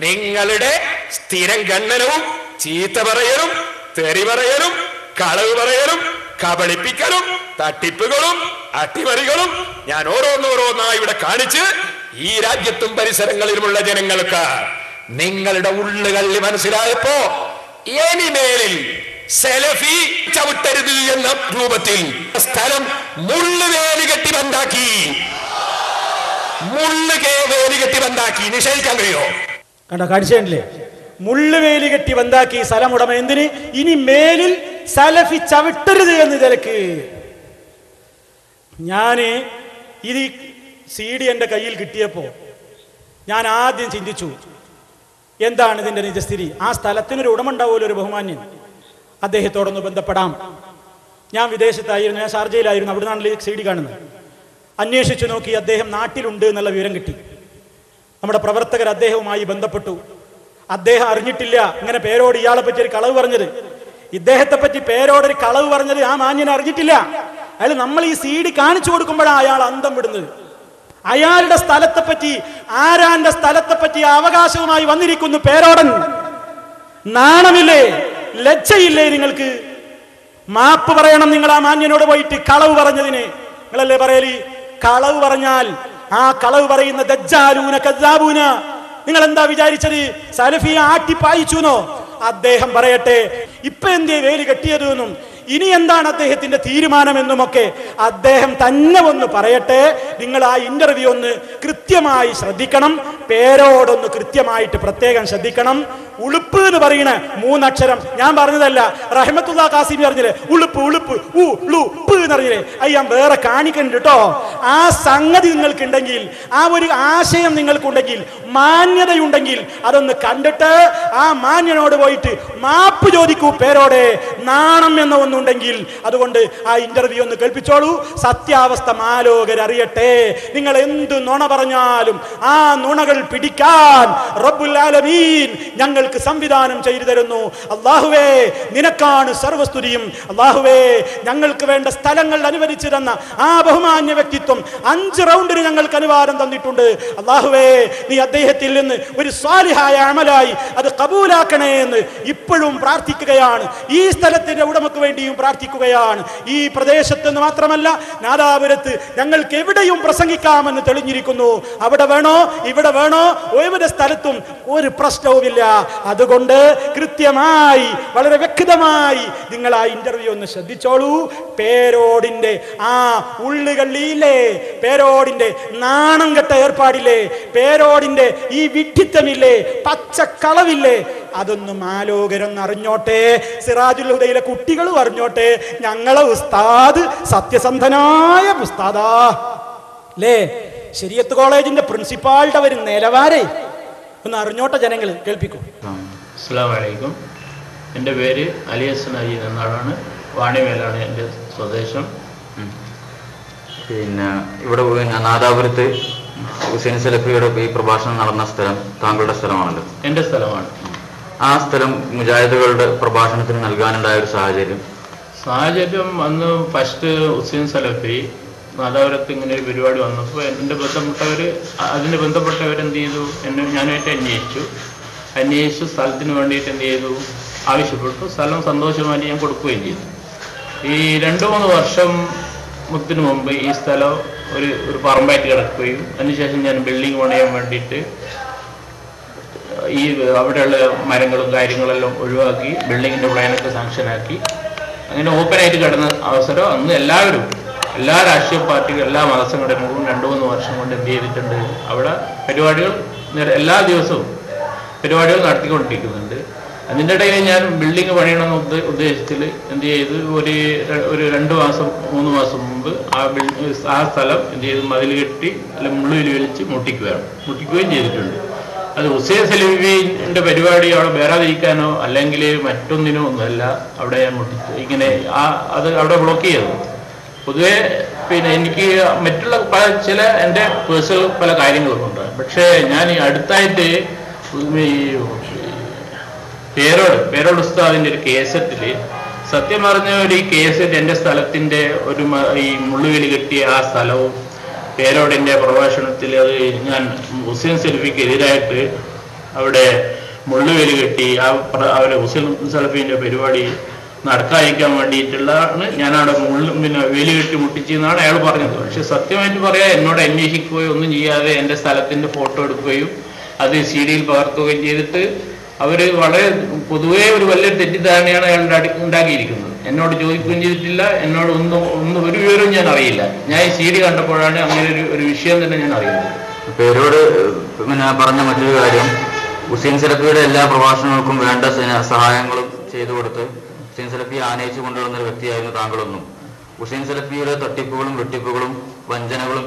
നിങ്ങളുടെ സ്ഥിരം ഖണ്ഡനവും ചീത്ത പറയലും തെറി പറയലും കളവ് പറയലും കബളിപ്പിക്കലും തട്ടിപ്പുകളും അട്ടിമറികളും ഞാൻ ഓരോന്നോരോന്നായി ഇവിടെ കാണിച്ച് ഈ രാജ്യത്തും പരിസരങ്ങളിലുമുള്ള ജനങ്ങൾക്ക് നിങ്ങളുടെ ഉള്ളുകളിൽ മനസ്സിലായപ്പോ ഇനിമേലിൽ സെലഫി ചവിട്ടരുത് എന്ന രൂപത്തിൽ സ്ഥലം മുള്ളുവേലി കെട്ടി ബന്ധാക്കി, വേലി കെട്ടി ബന്ധാക്കി. നിഷേധിക്കാൻ കഴിയോ? കണ്ടോ, കാണിച്ചേ. മുള്ളുവേലി കെട്ടി ബന്ധാക്കി സ്ഥലം ഉടമ. എന്തിന്? ഇനി മേലിൽ സലഫി ചവിട്ടരുത് എന്ന് തിരക്ക്. ഞാന് ഇത് CD എന്റെ കയ്യിൽ കിട്ടിയപ്പോ ഞാൻ ആദ്യം ചിന്തിച്ചു, എന്താണ് ഇതിന്റെ നിജസ്ഥിതി? ആ സ്ഥലത്തിനൊരു ഉടമ ഉണ്ടാവുമല്ലോ, ഒരു ബഹുമാന്യൻ. അദ്ദേഹത്തോടൊന്ന് ബന്ധപ്പെടാം. ഞാൻ വിദേശത്തായിരുന്നു, ഞാൻ ഷാർജയിലായിരുന്നു, അവിടെ നിന്നാണ് CD കാണുന്നത്. അന്വേഷിച്ചു നോക്കി, അദ്ദേഹം നാട്ടിലുണ്ട് എന്നുള്ള വിവരം കിട്ടി. നമ്മുടെ പ്രവർത്തകർ അദ്ദേഹവുമായി ബന്ധപ്പെട്ടു. അദ്ദേഹം അറിഞ്ഞിട്ടില്ല ഇങ്ങനെ പേരോട് ഇയാളെ പറ്റി ഒരു കളവ് പറഞ്ഞത്. ഇദ്ദേഹത്തെ പറ്റി പേരോടൊരു കളവ് പറഞ്ഞത് ആ മാന്യനെ അറിഞ്ഞിട്ടില്ല. അയാൾ നമ്മൾ ഈ CD കാണിച്ചു കൊടുക്കുമ്പോഴാണ് അയാൾ അന്തം വിടുന്നത്. അയാളുടെ സ്ഥലത്തെ പറ്റി, ആരാന്റെ സ്ഥലത്തെ പറ്റി അവകാശവുമായി വന്നിരിക്കുന്നു പേരോടൻ. നാണമില്ലേ, ലജ്ജയില്ലേ നിങ്ങൾക്ക്? മാപ്പ് പറയണം നിങ്ങൾ ആ മാന്യനോട് പോയിട്ട്. കളവ് പറഞ്ഞതിന് നിങ്ങളല്ലേ പറയല്? കളവ് പറഞ്ഞാൽ ആ കളവ് പറയുന്ന ദജ്ജാലൂന കദ്ദാബൂന നിങ്ങൾ എന്താ വിചാരിച്ചത്? സലഫിയെ ആട്ടിപ്പായിച്ചുനോ? അദ്ദേഹം പറയട്ടെ ഇപ്പൊ എന്തേ വേലി കെട്ടിയത് എന്നും ഇനി എന്താണ് അദ്ദേഹത്തിന്റെ തീരുമാനമെന്നുമൊക്കെ അദ്ദേഹം തന്നെ ഒന്ന് പറയട്ടെ. നിങ്ങൾ ആ ഇന്റർവ്യൂ ഒന്ന് കൃത്യമായി ശ്രദ്ധിക്കണം. പേരോടൊന്ന് കൃത്യമായിട്ട് പ്രത്യേകം ശ്രദ്ധിക്കണം. ഉളുപ്പ് എന്ന് പറയുന്ന 3 അക്ഷരം ഞാൻ പറഞ്ഞതല്ല, റഹ്മത്തുള്ള കാസിമി പറഞ്ഞില്ലേ, ഉളുപ്പ് ഉളുപ്പ് ഉളുപ്പ് എന്ന് പറഞ്ഞില്ലേ, ഞാൻ വേറെ കാണിക്കണ്ട് കേട്ടോ. ആ സംഗതി നിങ്ങൾക്കുണ്ടെങ്കിൽ, ആ ഒരു ആശയം നിങ്ങൾക്കുണ്ടെങ്കിൽ, മാന്യതയുണ്ടെങ്കിൽ അതൊന്ന് കണ്ടിട്ട് ആ മാന്യനോട് പോയിട്ട് മാപ്പ് ചോദിക്കൂ പേരോടെ. നാണം എന്ന ഒന്നുണ്ടെങ്കിൽ അതുകൊണ്ട് ആ ഇന്റർവ്യൂ ഒന്ന് കേൾപ്പിച്ചോളൂ. സത്യാവസ്ഥ മാലോകരറിയട്ടെ. നിങ്ങൾ എന്ത് നുണ പറഞ്ഞാലും ആ നുണകൾ പിടിക്കാൻ റബ്ബുൽ ആലമീൻ ഞങ്ങൾക്ക് സംവിധാനം ചെയ്തു തരുന്നു. അല്ലാഹുവേ നിനക്കാണ് സർവസ്തുതിയും. അല്ലാഹുവേ ഞങ്ങൾക്ക് വേണ്ട സ്ഥലങ്ങൾ അനുവദിച്ചു തന്ന ആ ബഹുമാന്യ വ്യക്തിത്വം 5 റൗണ്ടിന് ഞങ്ങൾക്ക് അനുവാദം തന്നിട്ടുണ്ട്. അല്ലാഹുവേ നീ അദ്ദേഹത്തിൽ നിന്ന് ഒരു സ്വാലിഹായ അമലായി അത് കബൂലാക്കണേ എന്ന് ഇപ്പോഴും പ്രാർത്ഥിക്കുകയാണ്. ഈ സ്ഥലത്തിന്റെ ഉടമക്ക് വേണ്ടിയും പ്രാർത്ഥിക്കുകയാണ്. ഈ പ്രദേശത്ത് നിന്ന് മാത്രമല്ല, നാദാപുരത്ത് ഞങ്ങൾക്ക് എവിടെയും പ്രസംഗിക്കാമെന്ന് തെളിഞ്ഞിരിക്കുന്നു. അവിടെ വേണോ ഇവിടെ വേണോ ഏതൊരു സ്ഥലത്തും ഒരു പ്രശ്നവുമില്ല. അതുകൊണ്ട് കൃത്യമായി വളരെ വ്യക്തമായി നിങ്ങൾ ആ ഇന്റർവ്യൂ ഒന്ന് ശ്രദ്ധിച്ചോളൂ. പേരോടിന്റെ ആ ഉള്ളുകളില്ലേ, പേരോടിന്റെ നാണം കെട്ട ഏർപ്പാടില്ലേ, പേരോടിന്റെ ഈ വിഡ്ഢിത്തമില്ലേ, പച്ചക്കളവില്ലേ, അതൊന്നും ആലോകരൊന്ന് അറിഞ്ഞോട്ടെ. സിറാജുൽ ഹുദയിലെ കുട്ടികൾ അറിഞ്ഞോട്ടെ. ഞങ്ങളെ ഉസ്താദ് സത്യസന്ധനായ ഉസ്താദാ അല്ലേ? ശരീഅത്ത് കോളേജിന്റെ പ്രിൻസിപ്പാളുടെ ഒരു നിലവാരേ ഒന്ന് അറിഞ്ഞോട്ടെ ജനങ്ങൾ. കേൾപ്പിക്കും. അസ്സലാമു അലൈക്കും. എൻ്റെ പേര് അലി ഹസൻ അജി എന്നാണ്. വാണിമേലാണ് എൻ്റെ സ്വദേശം. പിന്നെ ഇവിടെ നാദാപുരത്ത് ഹുസൈൻ സലഫിയുടെ ഈ പ്രഭാഷണം നടന്ന സ്ഥലം താങ്കളുടെ സ്ഥലമാണല്ലോ? എൻ്റെ സ്ഥലമാണ്. ആ സ്ഥലം മുജാഹിദുകളുടെ പ്രഭാഷണത്തിന് നൽകാനുണ്ടായ ഒരു സാഹചര്യം അന്ന് ഫസ്റ്റ് ഹുസൈൻ സലഫി നാദാപുരത്ത് ഇങ്ങനെ ഒരു പരിപാടി വന്നപ്പോൾ അതിൻ്റെ ബന്ധപ്പെട്ടവരെന്ത് ചെയ്തു, ഞാനായിട്ട് അന്വേഷിച്ചു സ്ഥലത്തിന് വേണ്ടിയിട്ട് എന്ത് ചെയ്തു, ആവശ്യപ്പെട്ടു. സ്ഥലം സന്തോഷമായിട്ട് ഞാൻ കൊടുക്കുകയും ചെയ്തു. ഈ 2-3 വർഷം മുത്തിന് മുമ്പ് ഈ സ്ഥലം ഒരു പറമ്പായിട്ട് കിടക്കുകയും അതിനുശേഷം ഞാൻ ബിൽഡിംഗ് പണിയാൻ വേണ്ടിയിട്ട് ഈ അവിടെയുള്ള മരങ്ങളും കാര്യങ്ങളെല്ലാം ഒഴിവാക്കി ബിൽഡിങ്ങിൻ്റെ പ്ലാനൊക്കെ സാങ്ഷനാക്കി അങ്ങനെ ഓപ്പണായിട്ട് കിടന്ന അവസരം അന്ന് എല്ലാ രാഷ്ട്രീയ പാർട്ടികളും എല്ലാ മതസംഘടനകളും 2-3 വർഷം കൊണ്ട് എന്ത് ചെയ്തിട്ടുണ്ട്, അവിടെ എല്ലാ ദിവസവും പരിപാടികൾ നടത്തിക്കൊണ്ടിരിക്കുന്നുണ്ട്. അതിൻ്റെ ഇടയിൽ ഞാൻ ബിൽഡിംഗ് പണിയണമെന്ന ഉദ്ദേശത്തിൽ എന്ത് ചെയ്ത് ഒരു 2 മാസം 3 മാസം മുമ്പ് ആ സ്ഥലം എന്ത് ചെയ്ത് മതിൽ കെട്ടി മുള്ളുവിൽ വലിച്ച് മുട്ടിക്കുകയും ചെയ്തിട്ടുണ്ട്. അത് ഹുസൈൻ സലഫിന്റെ പരിപാടി അവിടെ വേറാതിരിക്കാനോ അല്ലെങ്കിൽ മറ്റൊന്നിനോ ഒന്നുമല്ല അവിടെ ഞാൻ ഇങ്ങനെ അത് അവിടെ ബ്ലോക്ക് ചെയ്തത്. പൊതുവെ പിന്നെ എനിക്ക് മറ്റുള്ള ചില എൻ്റെ പേഴ്സണൽ പല കാര്യങ്ങളും ഉണ്ട്. പക്ഷേ ഞാൻ ഈ അടുത്തായിട്ട് പേരോട് ഉസ്താദിന്റെ ഒരു കേസറ്റിൽ സത്യം പറഞ്ഞ ഈ കേസറ്റ് എൻ്റെ സ്ഥലത്തിന്റെ ഈ മുള്ളുവേലി കെട്ടിയ ആ സ്ഥലവും പേരോടിന്റെ പ്രഭാഷണത്തിൽ അത് ഞാൻ ഹുസൈൻ സലഫിക്ക് എതിരായിട്ട് അവിടെ മുള്ളുവേലി കെട്ടി അവരെ ഹുസൈൻ സലഫിന്റെ പരിപാടി നടക്കാതിരിക്കാൻ വേണ്ടിയിട്ടുള്ളതാണ് ഞാനവിടെ വേലി കെട്ടി മുട്ടിച്ചെന്നാണ് അയാൾ പറഞ്ഞത്. പക്ഷെ സത്യമായിട്ട് പറയാൻ എന്നോട് അന്വേഷിക്കുകയോ ഒന്നും ചെയ്യാതെ എൻ്റെ സ്ഥലത്തിന്റെ ഫോട്ടോ എടുക്കുകയും അത് CD-യിൽ പകർത്തുകയും ചെയ്തിട്ട് അവര് വളരെ പൊതുവേ ഒരു വലിയ തെറ്റിദ്ധാരണയാണ് അയാൾ ഉണ്ടാക്കിയിരിക്കുന്നത്. എന്നോട് ചോദിക്കുകയും ചെയ്തിട്ടില്ല, എന്നോട് ഒന്നും ഒരു വിവരവും ഞാൻ അറിയില്ല. ഞാൻ ഈ CD കണ്ടപ്പോഴാണ് അങ്ങനെ ഒരു വിഷയം തന്നെ ഞാൻ അറിയുന്നത്. പേരോട് പറഞ്ഞ മറ്റൊരു കാര്യം, ഹുസൈൻ സലഫിയുടെ എല്ലാ പ്രഭാഷണങ്ങൾക്കും വേണ്ട സഹായങ്ങളും ചെയ്തു കൊടുത്ത് ഹുസൈൻ സലഫി ആനയിച്ചു കൊണ്ടുവരുന്ന ഒരു വ്യക്തിയായിരുന്നു താങ്കളൊന്നും. ഹുസൈൻ സലഫിയുടെ തട്ടിപ്പുകളും വെട്ടിപ്പുകളും വഞ്ചനകളും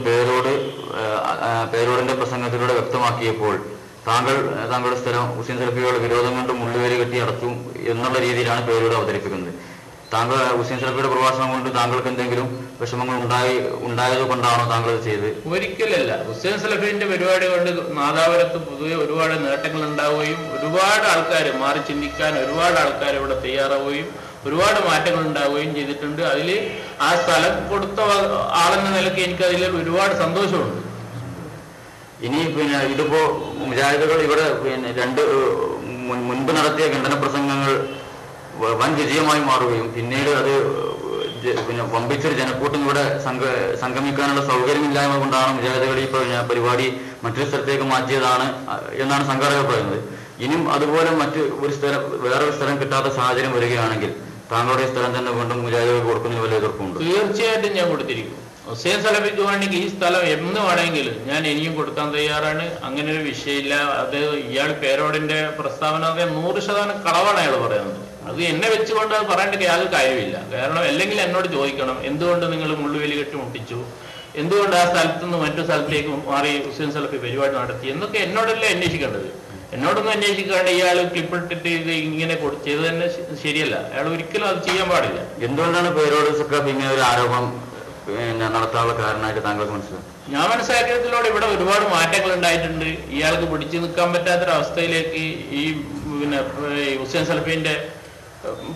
പേരോടിന്റെ പ്രസംഗത്തിലൂടെ വ്യക്തമാക്കിയപ്പോൾ താങ്കളുടെ സ്ഥലം ഹുസൈൻ സലഫിയുടെ വിരോധം കൊണ്ട് മുള്ളുവേലി കെട്ടി അടച്ചു എന്നുള്ള രീതിയിലാണ് പേരോട് അവതരിപ്പിക്കുന്നത്. താങ്കൾ ഹുസൈൻ സലഫിയുടെ പ്രഭാഷണം കൊണ്ട് താങ്കൾക്ക് എന്തെങ്കിലും വിഷമങ്ങൾ ഉണ്ടായത് കൊണ്ടാണോ താങ്കൾ അത് ചെയ്ത്? ഒരിക്കലല്ല. ഹുസൈൻ സലഫിന്റെ പരിപാടി കൊണ്ട് നാദാപുരത്ത് പൊതുവെ ഒരുപാട് നേട്ടങ്ങൾ ഉണ്ടാവുകയും ഒരുപാട് ആൾക്കാർ മാറി ചിന്തിക്കാൻ ഒരുപാട് ആൾക്കാർ ഇവിടെ തയ്യാറാവുകയും ഒരുപാട് മാറ്റങ്ങൾ ഉണ്ടാവുകയും ചെയ്തിട്ടുണ്ട്. അതിൽ ആ സ്ഥലം കൊടുത്ത ആളെന്ന നിലയ്ക്ക് എനിക്ക് അതിൽ ഒരുപാട് സന്തോഷമുണ്ട്. ഇനി ഇതിപ്പോ മുജാഹിദുകൾ ഇവിടെ മുൻപ് നടത്തിയ ഖണ്ഡന പ്രസംഗങ്ങൾ വൻ വിജയമായി മാറുകയും പിന്നീട് അത് വമ്പിച്ചൊരു ജനക്കൂട്ടം ഇവിടെ സംഗമിക്കാനുള്ള സൗകര്യമില്ലായ്മ കൊണ്ടാണ് മുജാഹിദുകൾ ഈ പരിപാടി മറ്റൊരു സ്ഥലത്തേക്ക് മാറ്റിയതാണ് എന്നാണ് സംഘാടകർ പറയുന്നത്. ഇനിയും അതുപോലെ വേറൊരു സ്ഥലം കിട്ടാത്ത സാഹചര്യം വരികയാണെങ്കിൽ താങ്കളുടെ സ്ഥലം തന്നെ വീണ്ടും മുജാഹിദുകൾ കൊടുക്കുന്നതിന് വലിയ എതിർപ്പുണ്ട്? തീർച്ചയായിട്ടും ഞാൻ കൊടുത്തിരിക്കും. ഹുസൈൻ സലഫിക്ക് വേണമെങ്കിൽ ഈ സ്ഥലം എന്ന് വേണമെങ്കിലും ഞാൻ ഇനിയും കൊടുക്കാൻ തയ്യാറാണ്. അങ്ങനെ ഒരു വിഷയമില്ല. അത് ഇയാൾ പേരോടിന്റെ പ്രസ്താവന 100% കളവാണ് അയാൾ പറയുന്നത്. അത് എന്നെ വെച്ചുകൊണ്ട് അത് പറയേണ്ട യാതൊരു കാര്യമില്ല. കാരണം അല്ലെങ്കിൽ എന്നോട് ചോദിക്കണം, എന്തുകൊണ്ട് നിങ്ങൾ മുള്ളുവേലി കെട്ടി മുട്ടിച്ചു, എന്തുകൊണ്ട് ആ സ്ഥലത്ത് നിന്ന് മറ്റു സ്ഥലത്തേക്ക് മാറി ഹുസൈൻ സലഫി പരിപാടി നടത്തി എന്നൊക്കെ എന്നോടല്ലേ അന്വേഷിക്കേണ്ടത്. എന്നോടൊന്നും അന്വേഷിക്കാണ്ട് ഇയാൾ ക്ലിപ്പിട്ടിട്ട് ഇത് ഇങ്ങനെ ചെയ്ത് തന്നെ ശരിയല്ല. അയാൾ ഒരിക്കലും അത് ചെയ്യാൻ പാടില്ല. എന്തുകൊണ്ടാണ് പേരോട് സഖാഫ് ഇങ്ങനെ ഒരു ആരോപണം നടത്താനുള്ള കാരണമായിട്ട് താങ്കൾക്ക് മനസ്സിലാവും? ഞാൻ മനസ്സിലാക്കിയതിലൂടെ ഇവിടെ ഒരുപാട് മാറ്റങ്ങൾ ഉണ്ടായിട്ടുണ്ട്. ഇയാൾക്ക് പിടിച്ചു നിൽക്കാൻ പറ്റാത്തൊരവസ്ഥയിലേക്ക് ഈ ഹുസൈൻ സലഫിന്റെ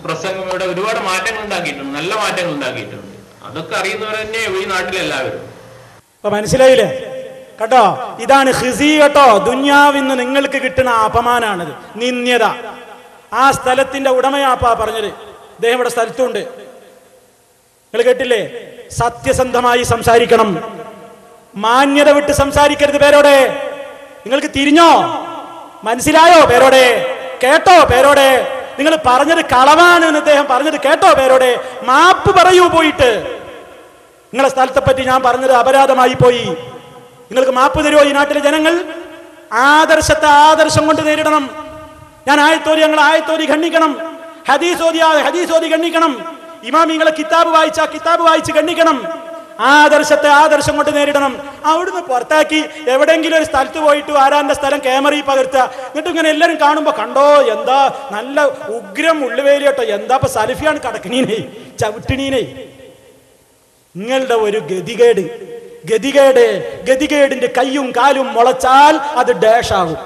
പ്രസംഗം ഇവിടെ ഒരുപാട് മാറ്റങ്ങൾ ഉണ്ടാക്കിയിട്ടുണ്ട്, നല്ല മാറ്റങ്ങൾ ഉണ്ടാക്കിയിട്ടുണ്ട്. അതൊക്കെ അറിയുന്നവർ തന്നെ ഈ നാട്ടിലെല്ലാവരും. അപ്പൊ മനസ്സിലായില്ലേ കേട്ടോ? ഇതാണ് ഖിസി കേട്ടോ. ദുന്യാവിന്ന് നിങ്ങൾക്ക് കിട്ടുന്ന അപമാനാണിത്, നിന്ദ്യത. ആ സ്ഥലത്തിന്റെ ഉടമയാപ്പാ പറഞ്ഞത്. അദ്ദേഹം ഇവിടെ സ്ഥലത്തുണ്ട്, നിങ്ങൾ കേട്ടില്ലേ? സത്യസന്ധമായി സംസാരിക്കണം, മാന്യത വിട്ട് സംസാരിക്കരുത്. പേരോടെ നിങ്ങൾക്ക് തിരിഞ്ഞോ? മനസ്സിലായോ? പേരോടെ കേട്ടോ? പേരോടെ നിങ്ങൾ പറഞ്ഞത് കളവാണ് എന്ന് അദ്ദേഹം പറഞ്ഞത് കേട്ടോ? പേരോടെ മാപ്പ് പറയൂ. പോയിട്ട് നിങ്ങളെ സ്ഥലത്തെ പറ്റി ഞാൻ പറഞ്ഞത് അപരാധമായി പോയി, നിങ്ങൾക്ക് മാപ്പ് തരുമോ ഈ നാട്ടിലെ ജനങ്ങൾ? ആദർശത്തെ ആദർശം കൊണ്ട് നേരിടണം. ഞാൻ ആയത്തോതി, ഞങ്ങൾ ആയത്തോതി ഖണ്ഡിക്കണം. ഹദീസ് ഓതി ഗണ്ണിക്കണം. ഇമാമിങ്ങളെ കിതാബ് വായിച്ച കിതാബ് വായിച്ച് ഗണ്ണിക്കണം. ആദർശം കൊണ്ട് നേരിടണം. അവിടുന്ന് പുറത്താക്കി എവിടെയെങ്കിലും ഒരു സ്ഥലത്ത് പോയിട്ട് ആരാന്റെ സ്ഥലം ക്യാമറയിൽ പകർത്തുക. എന്നിട്ട് ഇങ്ങനെ എല്ലാവരും കാണുമ്പോൾ കണ്ടോ എന്താ നല്ല ഉഗ്രം ഉള്ളുവേലി കേട്ടോ, എന്താ ഇപ്പൊ സലഫിയാണ് കടക്കണീനെ ചവിട്ടിണീനെ. നിങ്ങളുടെ ഒരു ഗതികേടിന്റെ കയ്യും കാലും മുളച്ചാൽ അത് ഡാഷാകും.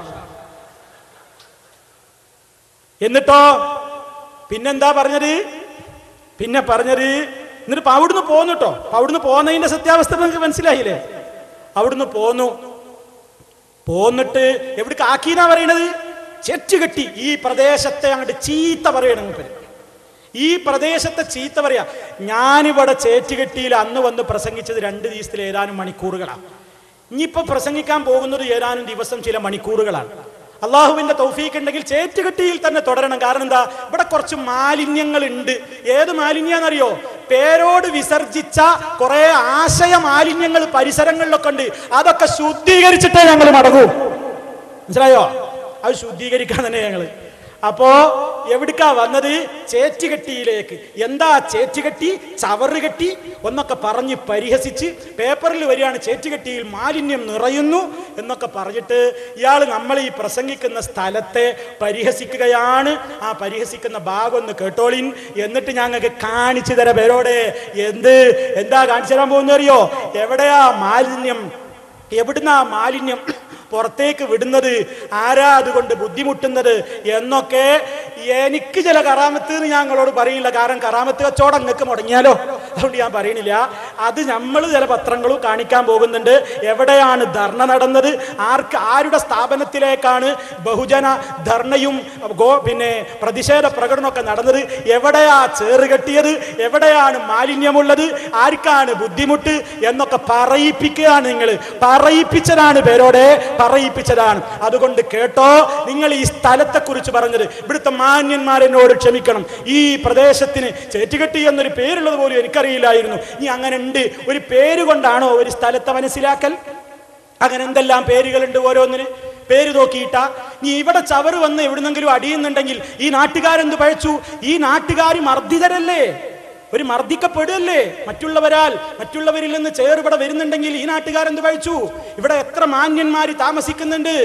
എന്നിട്ടോ പിന്നെന്താ പറഞ്ഞത്? എന്നിട്ട് അവിടുന്ന് പോന്നു കേട്ടോ. അവിടുന്ന് പോന്നതിന്റെ സത്യാവസ്ഥ നിങ്ങൾക്ക് മനസ്സിലായില്ലേ? അവിടുന്ന് പോന്നിട്ട് എവിടേക്ക് ആക്കിന്നാ പറയണത്? ചെറ്റുകെട്ടി ഈ പ്രദേശത്തെ അങ്ങോട്ട് ചീത്ത പറയണം. ഈ പ്രദേശത്തെ ചീത്ത പറയാ. ഞാനിവിടെ ചേറ്റുകെട്ടിയിൽ അന്ന് വന്ന് പ്രസംഗിച്ചത് 2 ദിവസത്തിൽ ഏതാനും മണിക്കൂറുകളാണ്. ഇനിയിപ്പോ പ്രസംഗിക്കാൻ പോകുന്നത് ഏതാനും ദിവസം ചില മണിക്കൂറുകളാണ്. അള്ളാഹുവിന്റെ തൗഫീഖ് ഉണ്ടെങ്കിൽ ചേറ്റുകെട്ടിയിൽ തന്നെ തുടരണം. കാരണം എന്താ, ഇവിടെ കുറച്ച് മാലിന്യങ്ങൾ ഉണ്ട്. ഏത് മാലിന്യാന്നറിയോ? പേരോട് വിസർജിച്ച കുറെ ആശയ മാലിന്യങ്ങൾ പരിസരങ്ങളിലൊക്കെ ഉണ്ട്. അതൊക്കെ ശുദ്ധീകരിച്ചിട്ടേ ഞങ്ങൾ മടങ്ങൂ. മനസ്സിലായോ? അത് ശുദ്ധീകരിക്കാൻ തന്നെ ഞങ്ങള്. അപ്പോ എവിടേക്കാ വന്നത്? ചേറ്റുകെട്ടിയിലേക്ക്. എന്താ ചേറ്റുകെട്ടി, ചവറുകെട്ടി എന്നൊക്കെ പറഞ്ഞ് പരിഹസിച്ച് പേപ്പറിൽ വരികയാണ് ചേറ്റുകെട്ടിയിൽ മാലിന്യം നിറയുന്നു എന്നൊക്കെ പറഞ്ഞിട്ട് ഇയാൾ നമ്മൾ ഈ പ്രസംഗിക്കുന്ന സ്ഥലത്തെ പരിഹസിക്കുകയാണ്. ആ പരിഹസിക്കുന്ന ഭാഗം ഒന്ന് കേട്ടോളിൻ, എന്നിട്ട് ഞങ്ങൾക്ക് കാണിച്ചു തരാം. പേരോടെ എന്താ കാണിച്ചു തരാൻ പോകുന്ന അറിയോ? എവിടെയാ മാലിന്യം, എവിടുന്നാ മാലിന്യം പുറത്തേക്ക് വിടുന്നത്, ആരാ അതുകൊണ്ട് ബുദ്ധിമുട്ടുന്നത് എന്നൊക്കെ എനിക്ക് ചില കറാമത്ത് ഞങ്ങളോട് പറയില്ല. കാരണം കറാമത്ത് കച്ചവടം അങ്ങക്ക് മുടങ്ങിയാലോ, അതുകൊണ്ട് ഞാൻ പറയണില്ല. അത് നമ്മൾ ചില പത്രങ്ങളും കാണിക്കാൻ പോകുന്നുണ്ട്. എവിടെയാണ് ധർണ നടന്നത്, ആരുടെ സ്ഥാപനത്തിലേക്കാണ് ബഹുജന ധർണയും പിന്നെ പ്രതിഷേധ പ്രകടനമൊക്കെ നടന്നത്, എവിടെയാ ചേറ് കെട്ടിയത്, എവിടെയാണ് മാലിന്യമുള്ളത്, ആർക്കാണ് ബുദ്ധിമുട്ട് എന്നൊക്കെ പറയിപ്പിക്കുകയാണ്. നിങ്ങൾ പറയിപ്പിച്ചതാണ്, പേരോടെ പറയിപ്പിച്ചതാണ്. അതുകൊണ്ട് കേട്ടോ, നിങ്ങൾ ഈ സ്ഥലത്തെ കുറിച്ച് പറഞ്ഞത് ഇവിടുത്തെ മാന്യന്മാരെന്നോട് ക്ഷമിക്കണം. ഈ പ്രദേശത്തിന് ചേറ്റുകെട്ടി എന്നൊരു പേരുള്ളത് പോലും എനിക്കറിയില്ലായിരുന്നു. ഇനി അങ്ങനെ ഉണ്ട്, ഒരു പേര് കൊണ്ടാണോ ഒരു സ്ഥലത്തെ മനസ്സിലാക്കൽ? അങ്ങനെ എന്തെല്ലാം പേരുകളുണ്ട് ഓരോന്നിന്. പേര് നോക്കിയിട്ടാ നീ ഇവിടെ ചവറ് വന്ന് എവിടുന്നെങ്കിലും അടിയുന്നുണ്ടെങ്കിൽ ഈ നാട്ടുകാരെന്ത് പഴച്ചു? ഈ നാട്ടുകാർ മർദ്ദിതരല്ലേ, ഒരു മർദ്ദിക്കപ്പെടുകയല്ലേ മറ്റുള്ളവരിൽ നിന്ന് ഇവിടെ വരുന്നുണ്ടെങ്കിൽ ഈ നാട്ടുകാരെന്ത് കഴിച്ചു? ഇവിടെ എത്ര മാന്യന്മാര് താമസിക്കുന്നുണ്ട്,